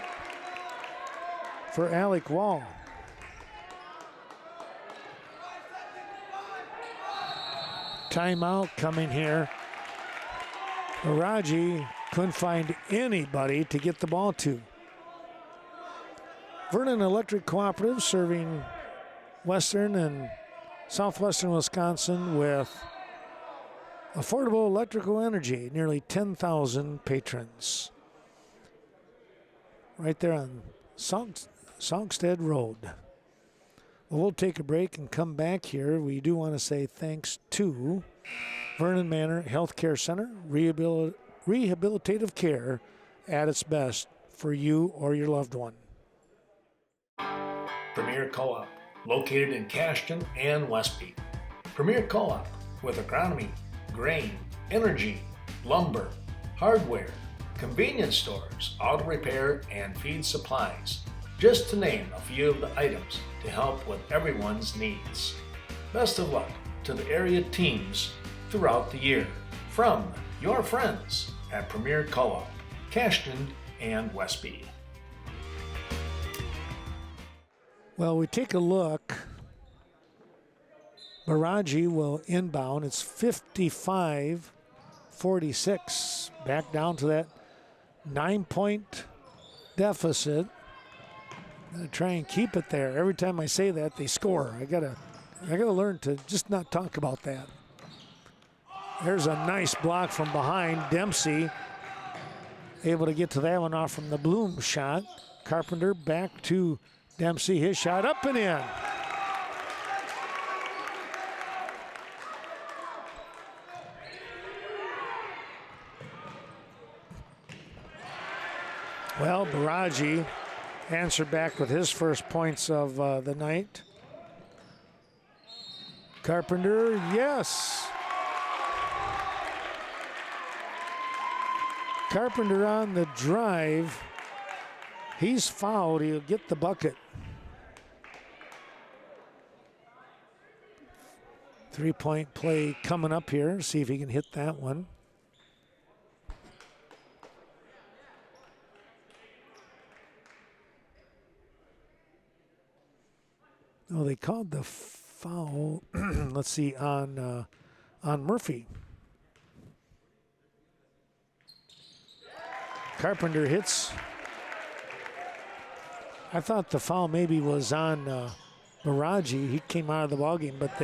for Alec Wall. Timeout coming here. Araji couldn't find anybody to get the ball to. Vernon Electric Cooperative serving western and southwestern Wisconsin with affordable electrical energy, nearly 10,000 patrons. Right there on Songstead Road. Well, we'll take a break and come back here. We do want to say thanks to Vernon Manor Healthcare Center, rehabilitative care at its best for you or your loved one. Premier Co-op, located in Cashton and Westby. Premier Co-op with agronomy, grain, energy, lumber, hardware, convenience stores, auto repair, and feed supplies, just to name a few of the items to help with everyone's needs. Best of luck to the area teams throughout the year. From your friends at Premier Co-op, Cashton and Westby. Well, we take a look. Baraji will inbound. It's 55-46. Back down to that 9-point deficit. Gonna try and keep it there. Every time I say that, they score. I gotta learn to just not talk about that. There's a nice block from behind. Dempsey able to get to that one off from the Bloom shot. Carpenter back to Dempsey. His shot up and in. Well, Baraji answered back with his first points of the night. Carpenter, yes. Carpenter on the drive. He's fouled. He'll get the bucket. 3-point play coming up here. See if he can hit that one. Oh, they called the foul. Let's see, on Murphy. Carpenter hits. I thought the foul maybe was on Baraji. He came out of the ballgame, but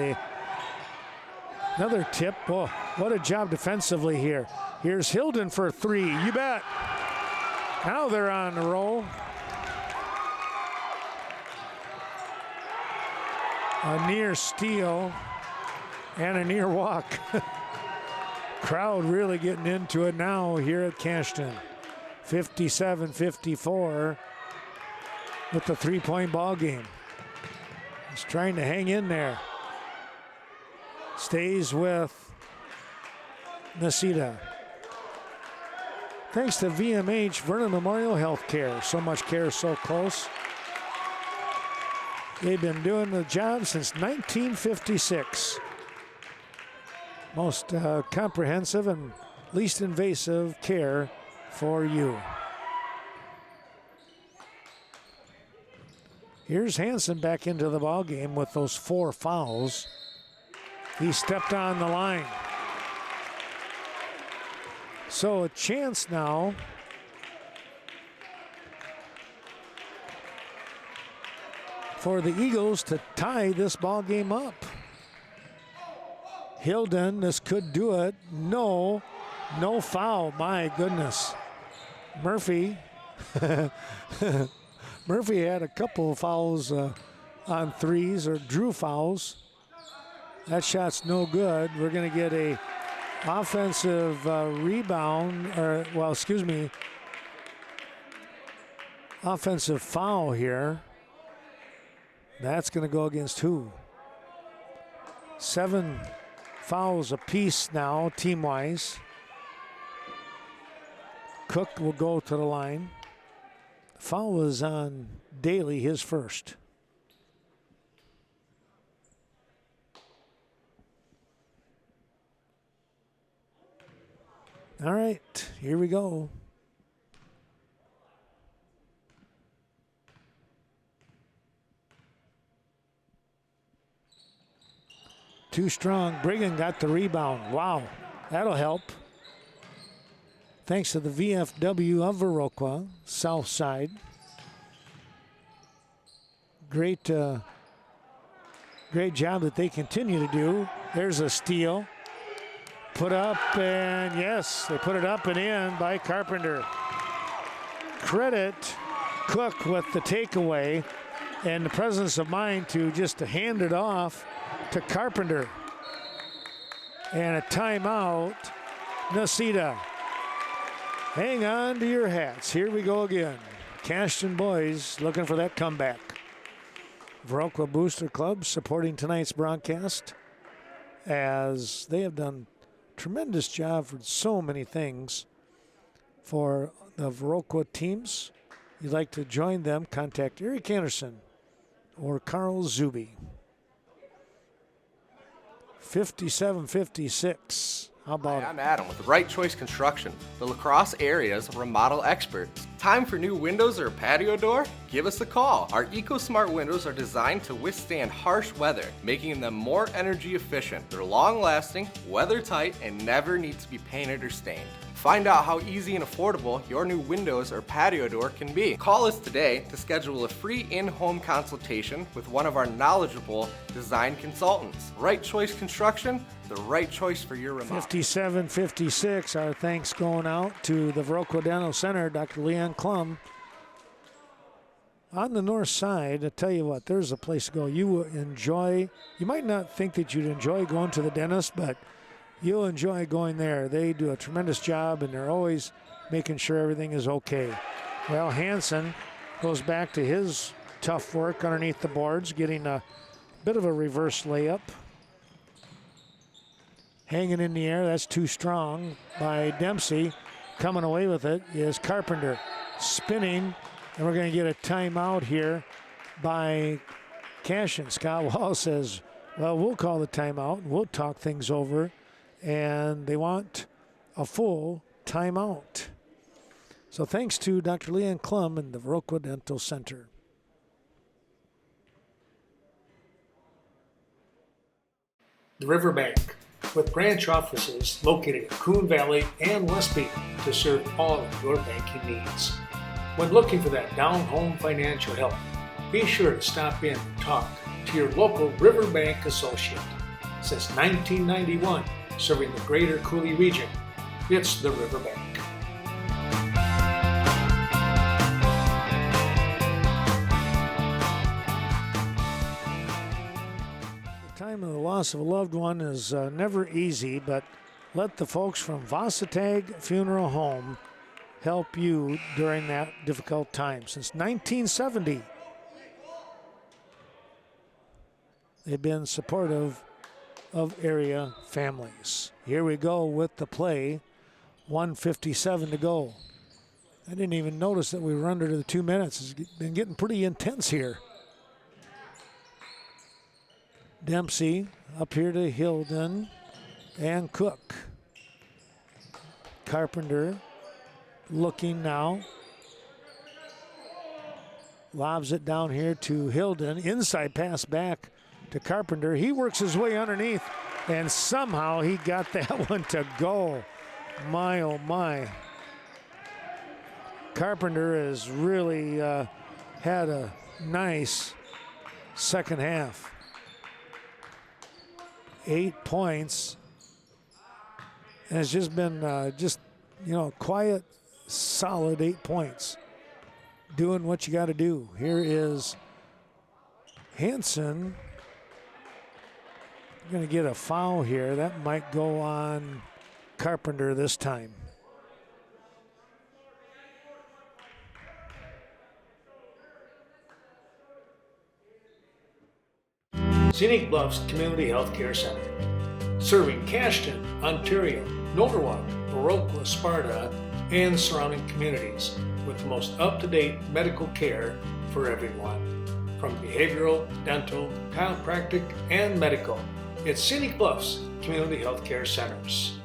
another tip. Oh, what a job defensively here. Here's Hilden for 3. You bet. Now they're on the roll. A near steal and a near walk. Crowd really getting into it now here at Cashton. 57-54 with the 3-point ball game. He's trying to hang in there. Stays with Necedah. Thanks to VMH, Vernon Memorial Healthcare. So much care, so close. They've been doing the job since 1956. Most comprehensive and least invasive care for you. Here's Hansen back into the ball game with those 4 fouls. He stepped on the line. So a chance now for the Eagles to tie this ball game up. Hilden, this could do it. No foul, my goodness. Murphy, Murphy had a couple of fouls on threes, or drew fouls. That shot's no good. We're gonna get a offensive rebound, offensive foul here. That's gonna go against who? 7 fouls apiece now, team-wise. Cook will go to the line. Foul was on Daly, his first. All right, here we go. Too strong. Brigham got the rebound. Wow, that'll help. Thanks to the VFW of Viroqua, south side. Great job that they continue to do. There's a steal. Put up, and yes, they put it up and in by Carpenter. Credit Cook with the takeaway and the presence of mind to just hand it off to Carpenter. And a timeout, Necedah. Hang on to your hats. Here we go again. Cashton boys looking for that comeback. Viroqua Booster Club supporting tonight's broadcast as they have done a tremendous job for so many things for the Viroqua teams. If you'd like to join them, contact Eric Anderson or Carl Zuby. 57-56. How about Hi, it? I'm Adam with Right Choice Construction, the La Crosse area's remodel experts. Time for new windows or a patio door? Give us a call. Our EcoSmart windows are designed to withstand harsh weather, making them more energy efficient. They're long-lasting, weather-tight, and never need to be painted or stained. Find out how easy and affordable your new windows or patio door can be. Call us today to schedule a free in-home consultation with one of our knowledgeable design consultants. Right Choice Construction, the right choice for your remodel. 57-56. Our thanks going out to the Viroqua Dental Center, Dr. Leon Klum. On the north side, I tell you what, there's a place to go. You will enjoy, you might not think that you'd enjoy going to the dentist, but you'll enjoy going there. They do a tremendous job, and they're always making sure everything is okay. Well, Hansen goes back to his tough work underneath the boards, getting a bit of a reverse layup. Hanging in the air, that's too strong by Dempsey. Coming away with it is Carpenter. Spinning, and we're going to get a timeout here by Cashton. Scott Wall says, well, we'll call the timeout, and we'll talk things over. And they want a full timeout. So thanks to Dr. Leon Klum and the Viroqua Dental Center. The Riverbank, with branch offices located in Coon Valley and West Peak to serve all of your banking needs. When looking for that down-home financial help, be sure to stop in and talk to your local Riverbank associate. Since 1991, serving the greater Cooley region, it's the Riverbank. The time of the loss of a loved one is never easy, but let the folks from Varsity Funeral Home help you during that difficult time. Since 1970, they've been supportive of area families. Here we go with the play. 1:57 to go. I didn't even notice that we were under to the 2 minutes. It's been getting pretty intense here. Dempsey up here to Hilden and Cook. Carpenter looking now. Lobs it down here to Hilden. Inside pass back to Carpenter. He works his way underneath, and somehow he got that one to go. My, oh my. Carpenter has really had a nice second half. 8 points. And it's just been quiet, solid 8 points. Doing what you got to do. Here is Hansen. Going to get a foul here. That might go on Carpenter this time. Scenic Bluffs Community Healthcare Center, serving Cashton, Ontario, Norwalk, Viroqua, Sparta, and surrounding communities with the most up-to-date medical care for everyone. From behavioral, dental, chiropractic, and medical, it's Scenic Bluffs Community Healthcare Centers.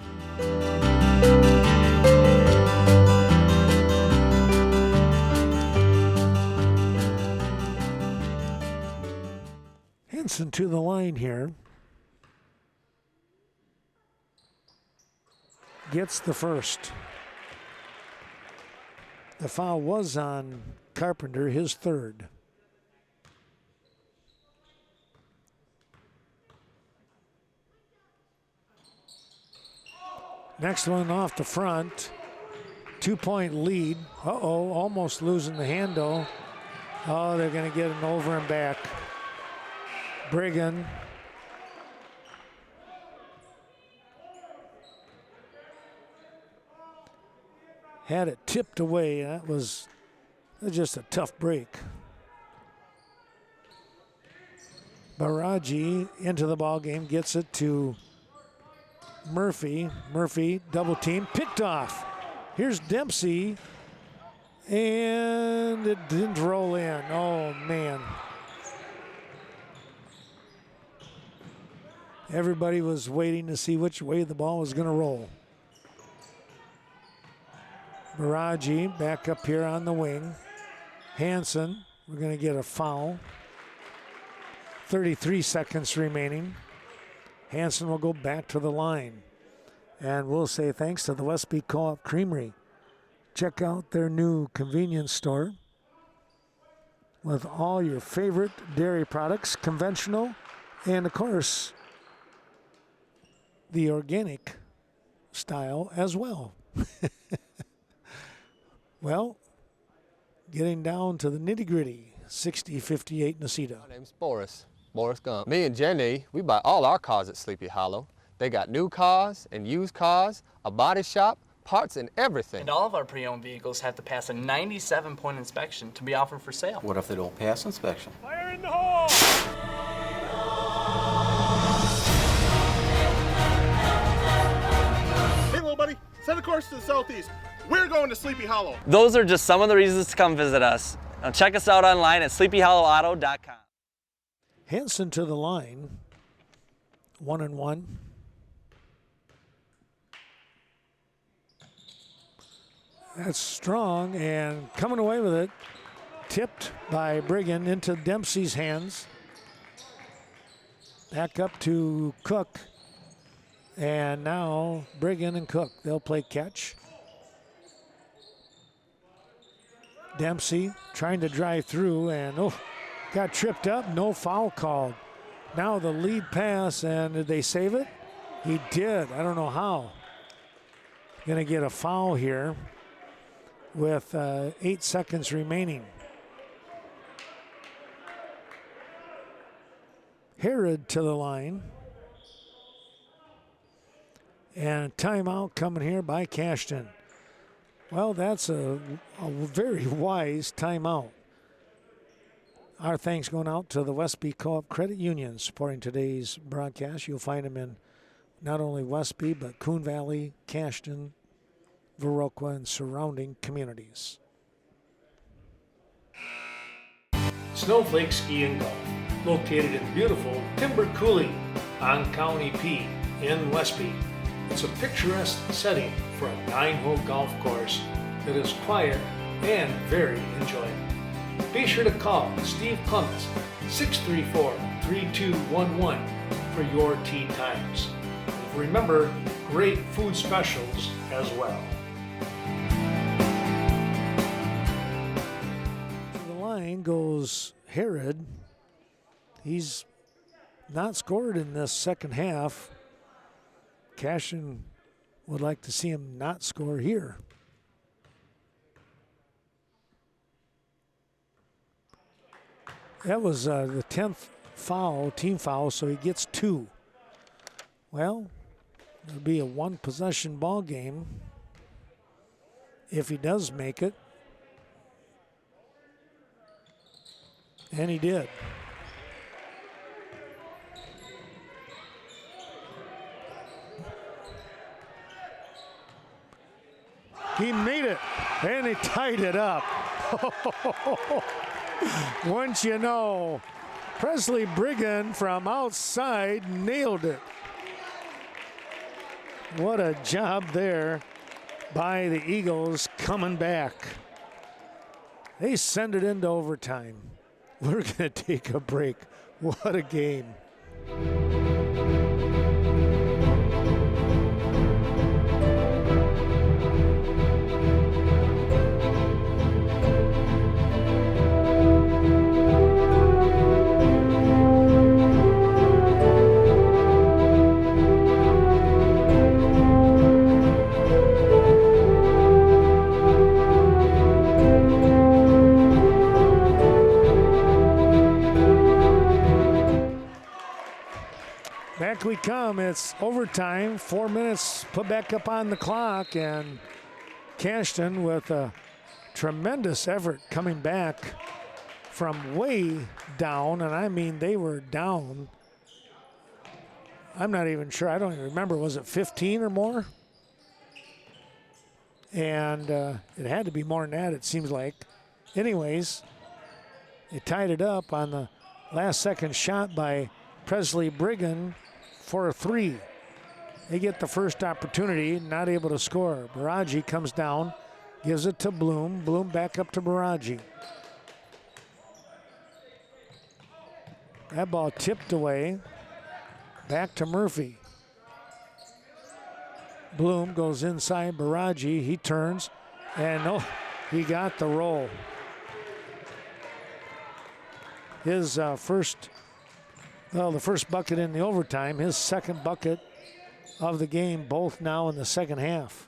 Hansen to the line here. Gets the first. The foul was on Carpenter, his third. Next one off the front. 2-point lead. Uh-oh, almost losing the handle. Oh, they're going to get an over and back. Brigham. had it tipped away. That was just a tough break. Baraji into the ball game, gets it to Murphy. Murphy double team, picked off. Here's Dempsey, and it didn't roll in. Oh man. Everybody was waiting to see which way the ball was going to roll. Baraji back up here on the wing. Hansen, we're going to get a foul. 33 seconds remaining. Hansen will go back to the line. And we'll say thanks to the Westby Co-op Creamery. Check out their new convenience store with all your favorite dairy products, conventional, and of course, the organic style as well. Well, getting down to the nitty-gritty, 60-58 Necedah. My name's Boris Gump. Me and Jenny, we buy all our cars at Sleepy Hollow. They got new cars and used cars, a body shop, parts and everything. And all of our pre-owned vehicles have to pass a 97-point inspection to be offered for sale. What if they don't pass inspection? Fire in the hole! Hey, little buddy, set a course to the southeast. We're going to Sleepy Hollow. Those are just some of the reasons to come visit us. Now check us out online at sleepyhollowauto.com. Hansen to the line, 1-1. That's strong and coming away with it. Tipped by Brigham into Dempsey's hands. Back up to Cook. And now Brigham and Cook, they'll play catch. Dempsey trying to drive through and got tripped up, no foul called. Now the lead pass, and did they save it? He did, I don't know how. Gonna get a foul here with 8 seconds remaining. Herod to the line. And a timeout coming here by Cashton. Well, that's a very wise timeout. Our thanks going out to the Westby Co-op Credit Union supporting today's broadcast. You'll find them in not only Westby, but Coon Valley, Cashton, Viroqua, and surrounding communities. Snowflake Ski and Golf, located in beautiful Timber Coulee on County P in Westby. It's a picturesque setting for a 9-hole golf course that is quiet and very enjoyable. Be sure to call Steve Clements, 634-3211 for your tee times. And remember, great food specials as well. To the line goes Herod. He's not scored in this second half. Cashton would like to see him not score here. That was the 10th foul, team foul, so he gets 2. Well, it'll be a 1-possession ball game if he does make it. And he did. He made it, and he tied it up. Once you know, Presley Brigham from outside nailed it. What a job there by the Eagles coming back. They send it into overtime. We're going to take a break. What a game. Back we come. It's overtime. 4 minutes put back up on the clock, and Cashton with a tremendous effort coming back from way down, and I mean they were down. I'm not even sure. I don't even remember. Was it 15 or more? And it had to be more than that, it seems like. Anyways, they tied it up on the last second shot by Presley Brigham for a 3. They get the first opportunity, not able to score. Baraji comes down, gives it to Bloom. Bloom back up to Baraji. That ball tipped away. Back to Murphy. Bloom goes inside Baraji. He turns, and oh, he got the roll. His the first bucket in the overtime, his second bucket of the game, both now in the second half.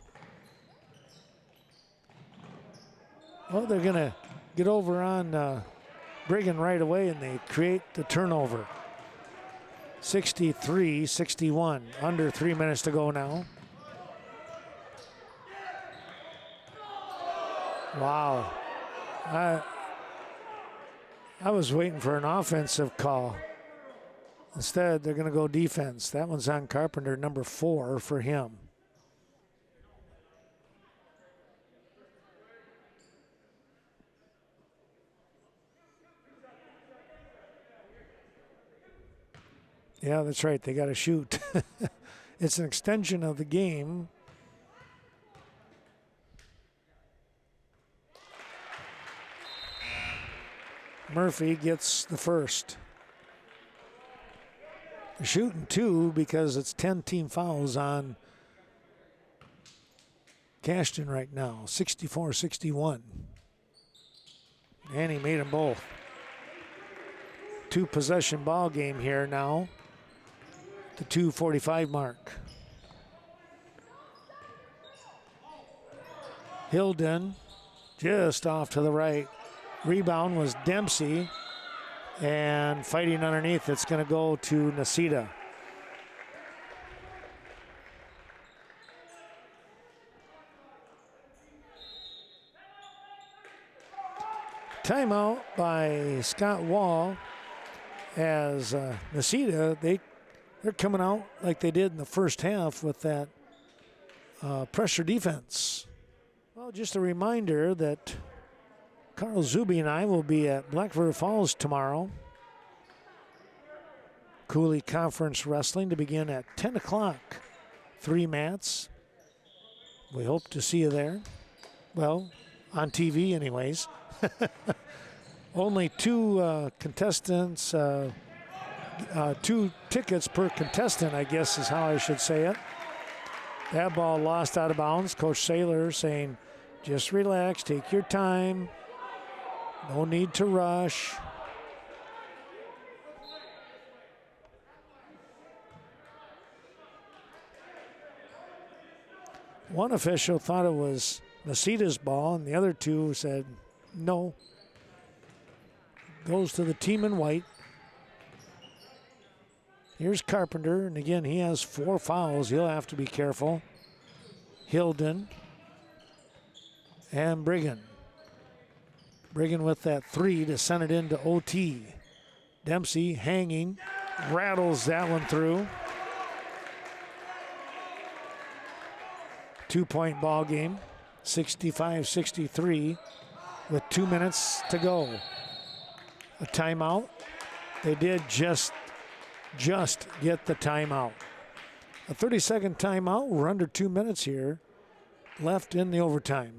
Well, they're going to get over on Brigham right away, and they create the turnover. 63-61, under 3 minutes to go now. Wow. I was waiting for an offensive call. Instead, they're going to go defense. That one's on Carpenter, number 4 for him. Yeah, that's right. They got to shoot. It's an extension of the game. Murphy gets the first. They're shooting 2 because it's 10 team fouls on Cashton right now, 64-61. And he made them both. 2 possession ball game here now. The 2:45 mark. Hilden just off to the right. Rebound was Dempsey, and fighting underneath, it's going to go to Necedah. Timeout by Scott Wall as Necedah, they're coming out like they did in the first half with that pressure defense. Well, just a reminder that Carl Zuby and I will be at Black River Falls tomorrow. Cooley Conference Wrestling to begin at 10 o'clock. 3 mats. We hope to see you there. Well, on TV anyways. Only 2 contestants, 2 tickets per contestant, I guess is how I should say it. That ball lost out of bounds. Coach Saylor saying, just relax, take your time. No need to rush. One official thought it was Necedah's ball, and the other 2 said no. Goes to the team in white. Here's Carpenter, and again, he has 4 fouls. He'll have to be careful. Hilden and Brigham. Brigham with that 3 to send it into OT. Dempsey hanging, rattles that one through. 2-point ball game, 65-63 with 2 minutes to go. A timeout. They did just get the timeout. A 30-second timeout. We're under 2 minutes here left in the overtime.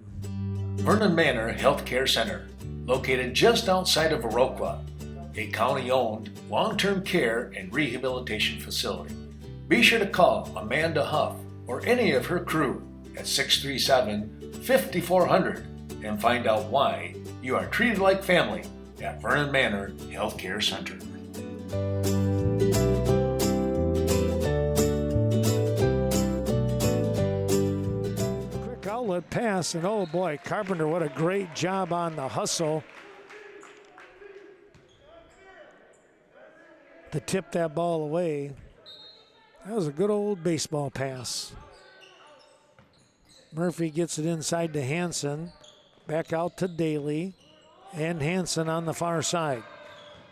Vernon Manor Healthcare Center, located just outside of Viroqua, a county-owned long-term care and rehabilitation facility. Be sure to call Amanda Huff or any of her crew at 637-5400 and find out why you are treated like family at Vernon Manor Healthcare Center. Quick outlet pass, and oh boy, Carpenter, what a great job on the hustle to tip that ball away. That was a good old baseball pass. Murphy gets it inside to Hansen. Back out to Daly. And Hansen on the far side.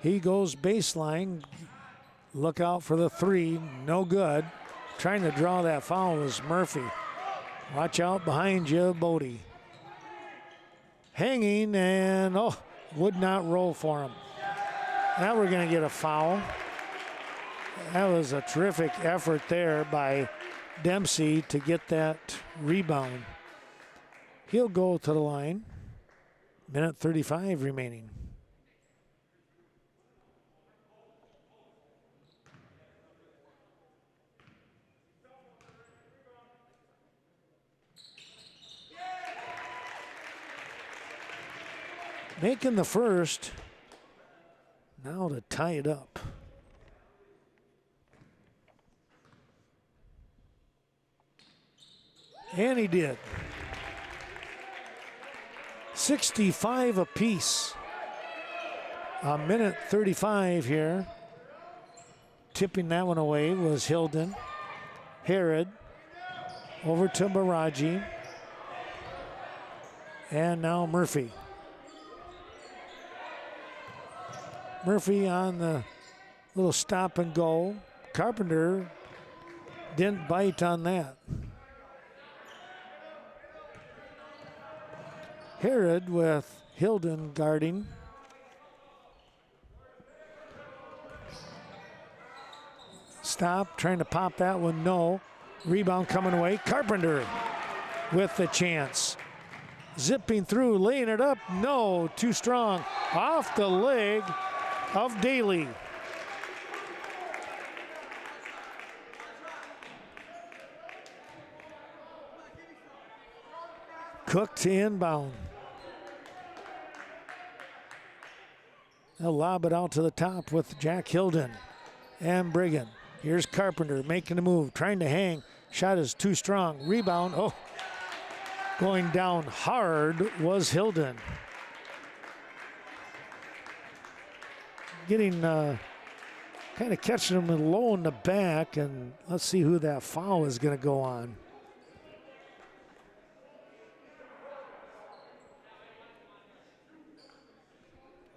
He goes baseline. Look out for the three. No good. Trying to draw that foul was Murphy. Watch out behind you, Bodie. Hanging and, would not roll for him. Now we're going to get a foul. That was a terrific effort there by Dempsey to get that rebound. He'll go to the line. Minute 35 remaining. Making the first. Now to tie it up. And he did. 65 apiece. A minute 35 here. Tipping that one away was Hilden. Herod over to Baraji. And now Murphy. Murphy on the little stop and go. Carpenter didn't bite on that. Herod with Hilden guarding. Stop, trying to pop that one, no. Rebound coming away. Carpenter with the chance. Zipping through, laying it up, no, too strong. Off the leg of Daly. Cook to inbound. They'll lob it out to the top with Jack Hilden and Brigham. Here's Carpenter making the move, trying to hang. Shot is too strong. Rebound, going down hard was Hilden. Getting, kind of catching him low in the back, and let's see who that foul is going to go on.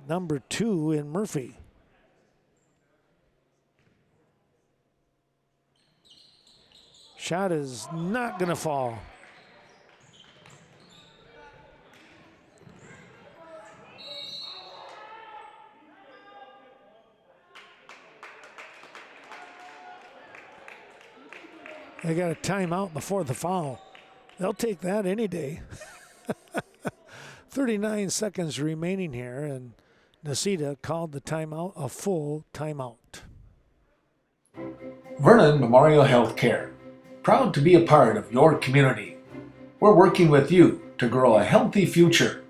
Number 2 in Murphy. Shot is not going to fall. They got a timeout before the foul. They'll take that any day. 39 seconds remaining here, and Necedah called the timeout a full timeout. Vernon Memorial Healthcare, proud to be a part of your community. We're working with you to grow a healthy future.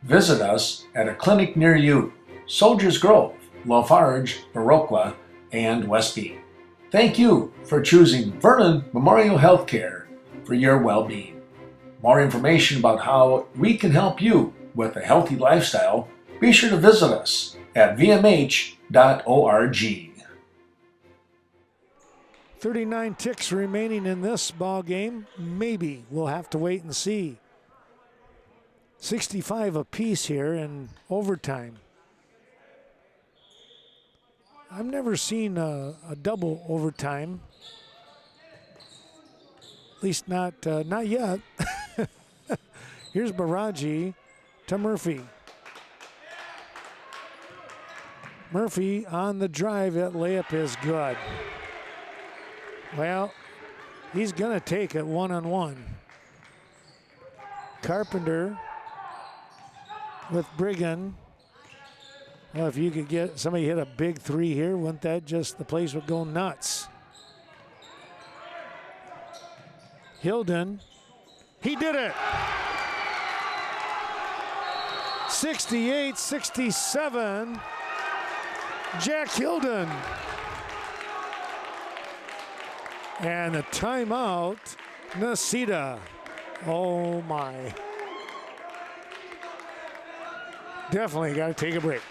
Visit us at a clinic near you, Soldiers Grove, Lafarge, Viroqua, and Westby. Thank you for choosing Vernon Memorial Healthcare for your well-being. More information about how we can help you with a healthy lifestyle, be sure to visit us at vmh.org. 39 ticks remaining in this ball game. Maybe we'll have to wait and see. 65 apiece here in overtime. I've never seen a double overtime. At least not yet. Here's Baraji to Murphy. Murphy on the drive at layup is good. Well, he's going to take it one-on-one. Carpenter with Brigham. Well, if you could get somebody hit a big three here, wouldn't that just, the place would go nuts. Hilden, he did it. 68-67, Jack Hilden. And a timeout, Necedah. Oh my. Definitely got to take a break.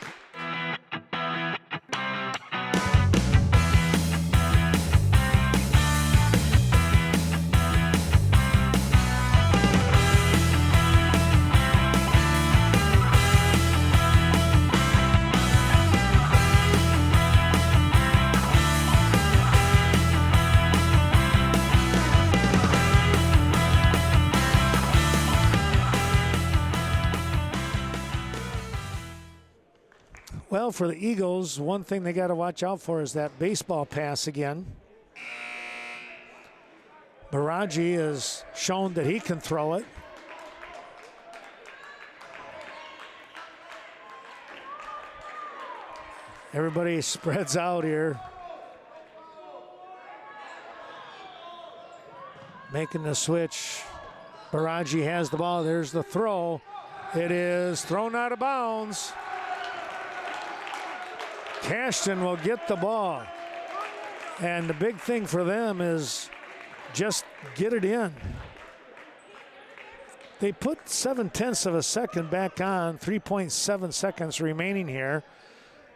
Well, for the Eagles, one thing they got to watch out for is that baseball pass again. Baraji has shown that he can throw it. Everybody spreads out here. Making the switch. Baraji has the ball. There's the throw. It is thrown out of bounds. Cashton will get the ball. And the big thing for them is just get it in. They put 0.7 of a second back on, 3.7 seconds remaining here.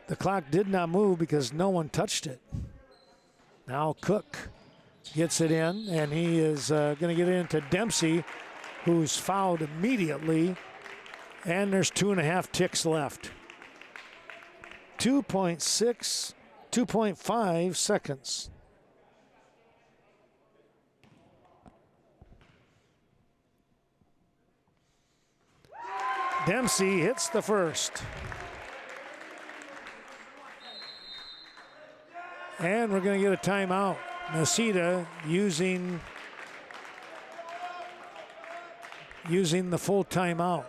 The clock did not move because no one touched it. Now Cook gets it in, and he is going to get it into Dempsey, who's fouled immediately. And there's 2.5 ticks left. 2.5 seconds. Dempsey hits the first. And we're going to get a timeout. Necedah using the full timeout.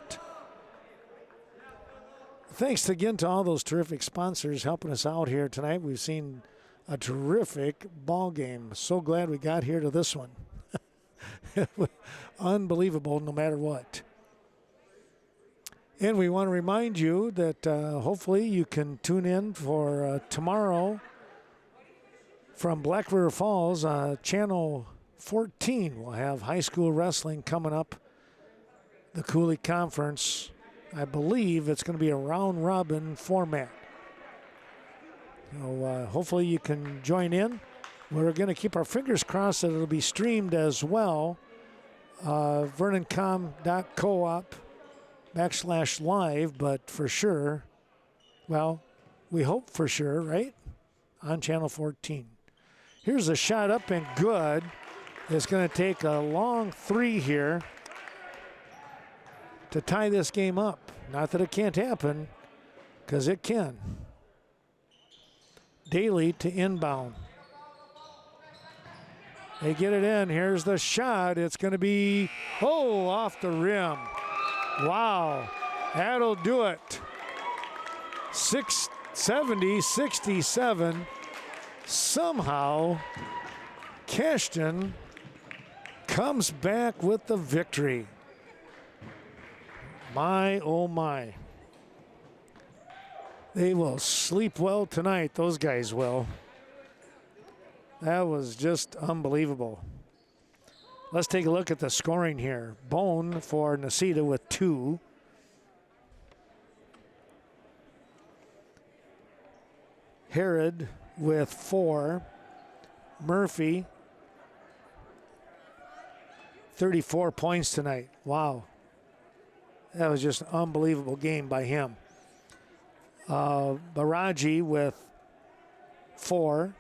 Thanks again to all those terrific sponsors helping us out here tonight. We've seen a terrific ball game. So glad we got here to this one. Unbelievable no matter what. And we want to remind you that hopefully you can tune in for tomorrow from Black River Falls, Channel 14. We'll have high school wrestling coming up, the Cooley Conference. I believe it's going to be a round-robin format. So hopefully you can join in. We're going to keep our fingers crossed that it'll be streamed as well. vernoncom.coop/live, but for sure, well, we hope for sure, right? On Channel 14. Here's a shot up and good. It's going to take a long three here to tie this game up. Not that it can't happen, because it can. Daly to inbound. They get it in. Here's the shot. It's going to be, off the rim. Wow. That'll do it. 70-67. Somehow, Cashton comes back with the victory. My, oh my. They will sleep well tonight, those guys will. That was just unbelievable. Let's take a look at the scoring here. Bone for Necedah with 2. Herod with 4. Murphy, 34 points tonight. Wow. That was just an unbelievable game by him. Baraji with 4.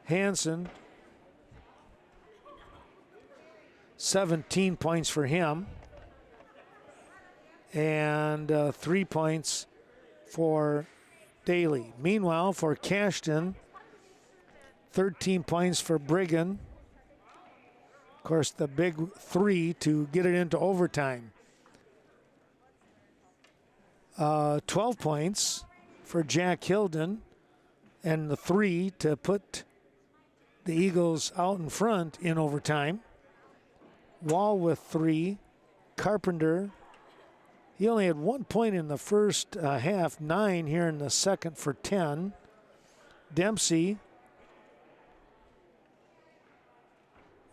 Hansen, 17 points for him. And 3 points for Daly. Meanwhile, for Cashton, 13 points for Brigham. Of course, the big 3 to get it into overtime. 12 points for Jack Hilden, and the 3 to put the Eagles out in front in overtime. Wall with 3. Carpenter, he only had 1 point in the first half, 9 here in the second for 10. Dempsey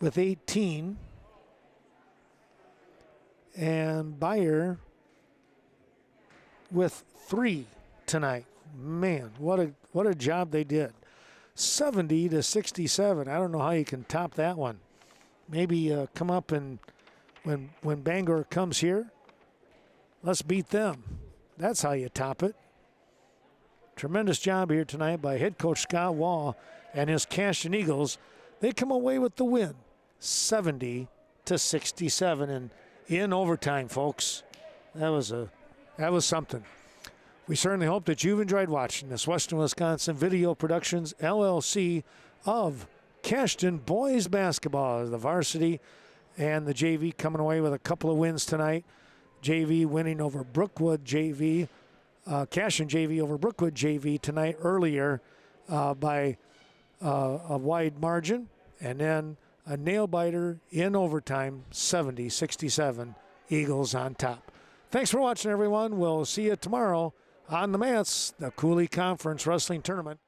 with 18. And Byer with 3 tonight. Man, what a job they did. 70-67. I don't know how you can top that one. Maybe come up and when Bangor comes here, let's beat them. That's how you top it. Tremendous job here tonight by head coach Scott Wall and his Cashton Eagles. They come away with the win, 70-67, and in overtime, folks. That was something. We certainly hope that you've enjoyed watching this Western Wisconsin Video Productions LLC of Cashton boys basketball. The varsity and the JV coming away with a couple of wins tonight. JV winning over Brookwood JV, Cashton JV over Brookwood JV tonight earlier by a wide margin. And then a nail-biter in overtime, 70-67, Eagles on top. Thanks for watching, everyone. We'll see you tomorrow on the mats, the Cooley Conference Wrestling Tournament.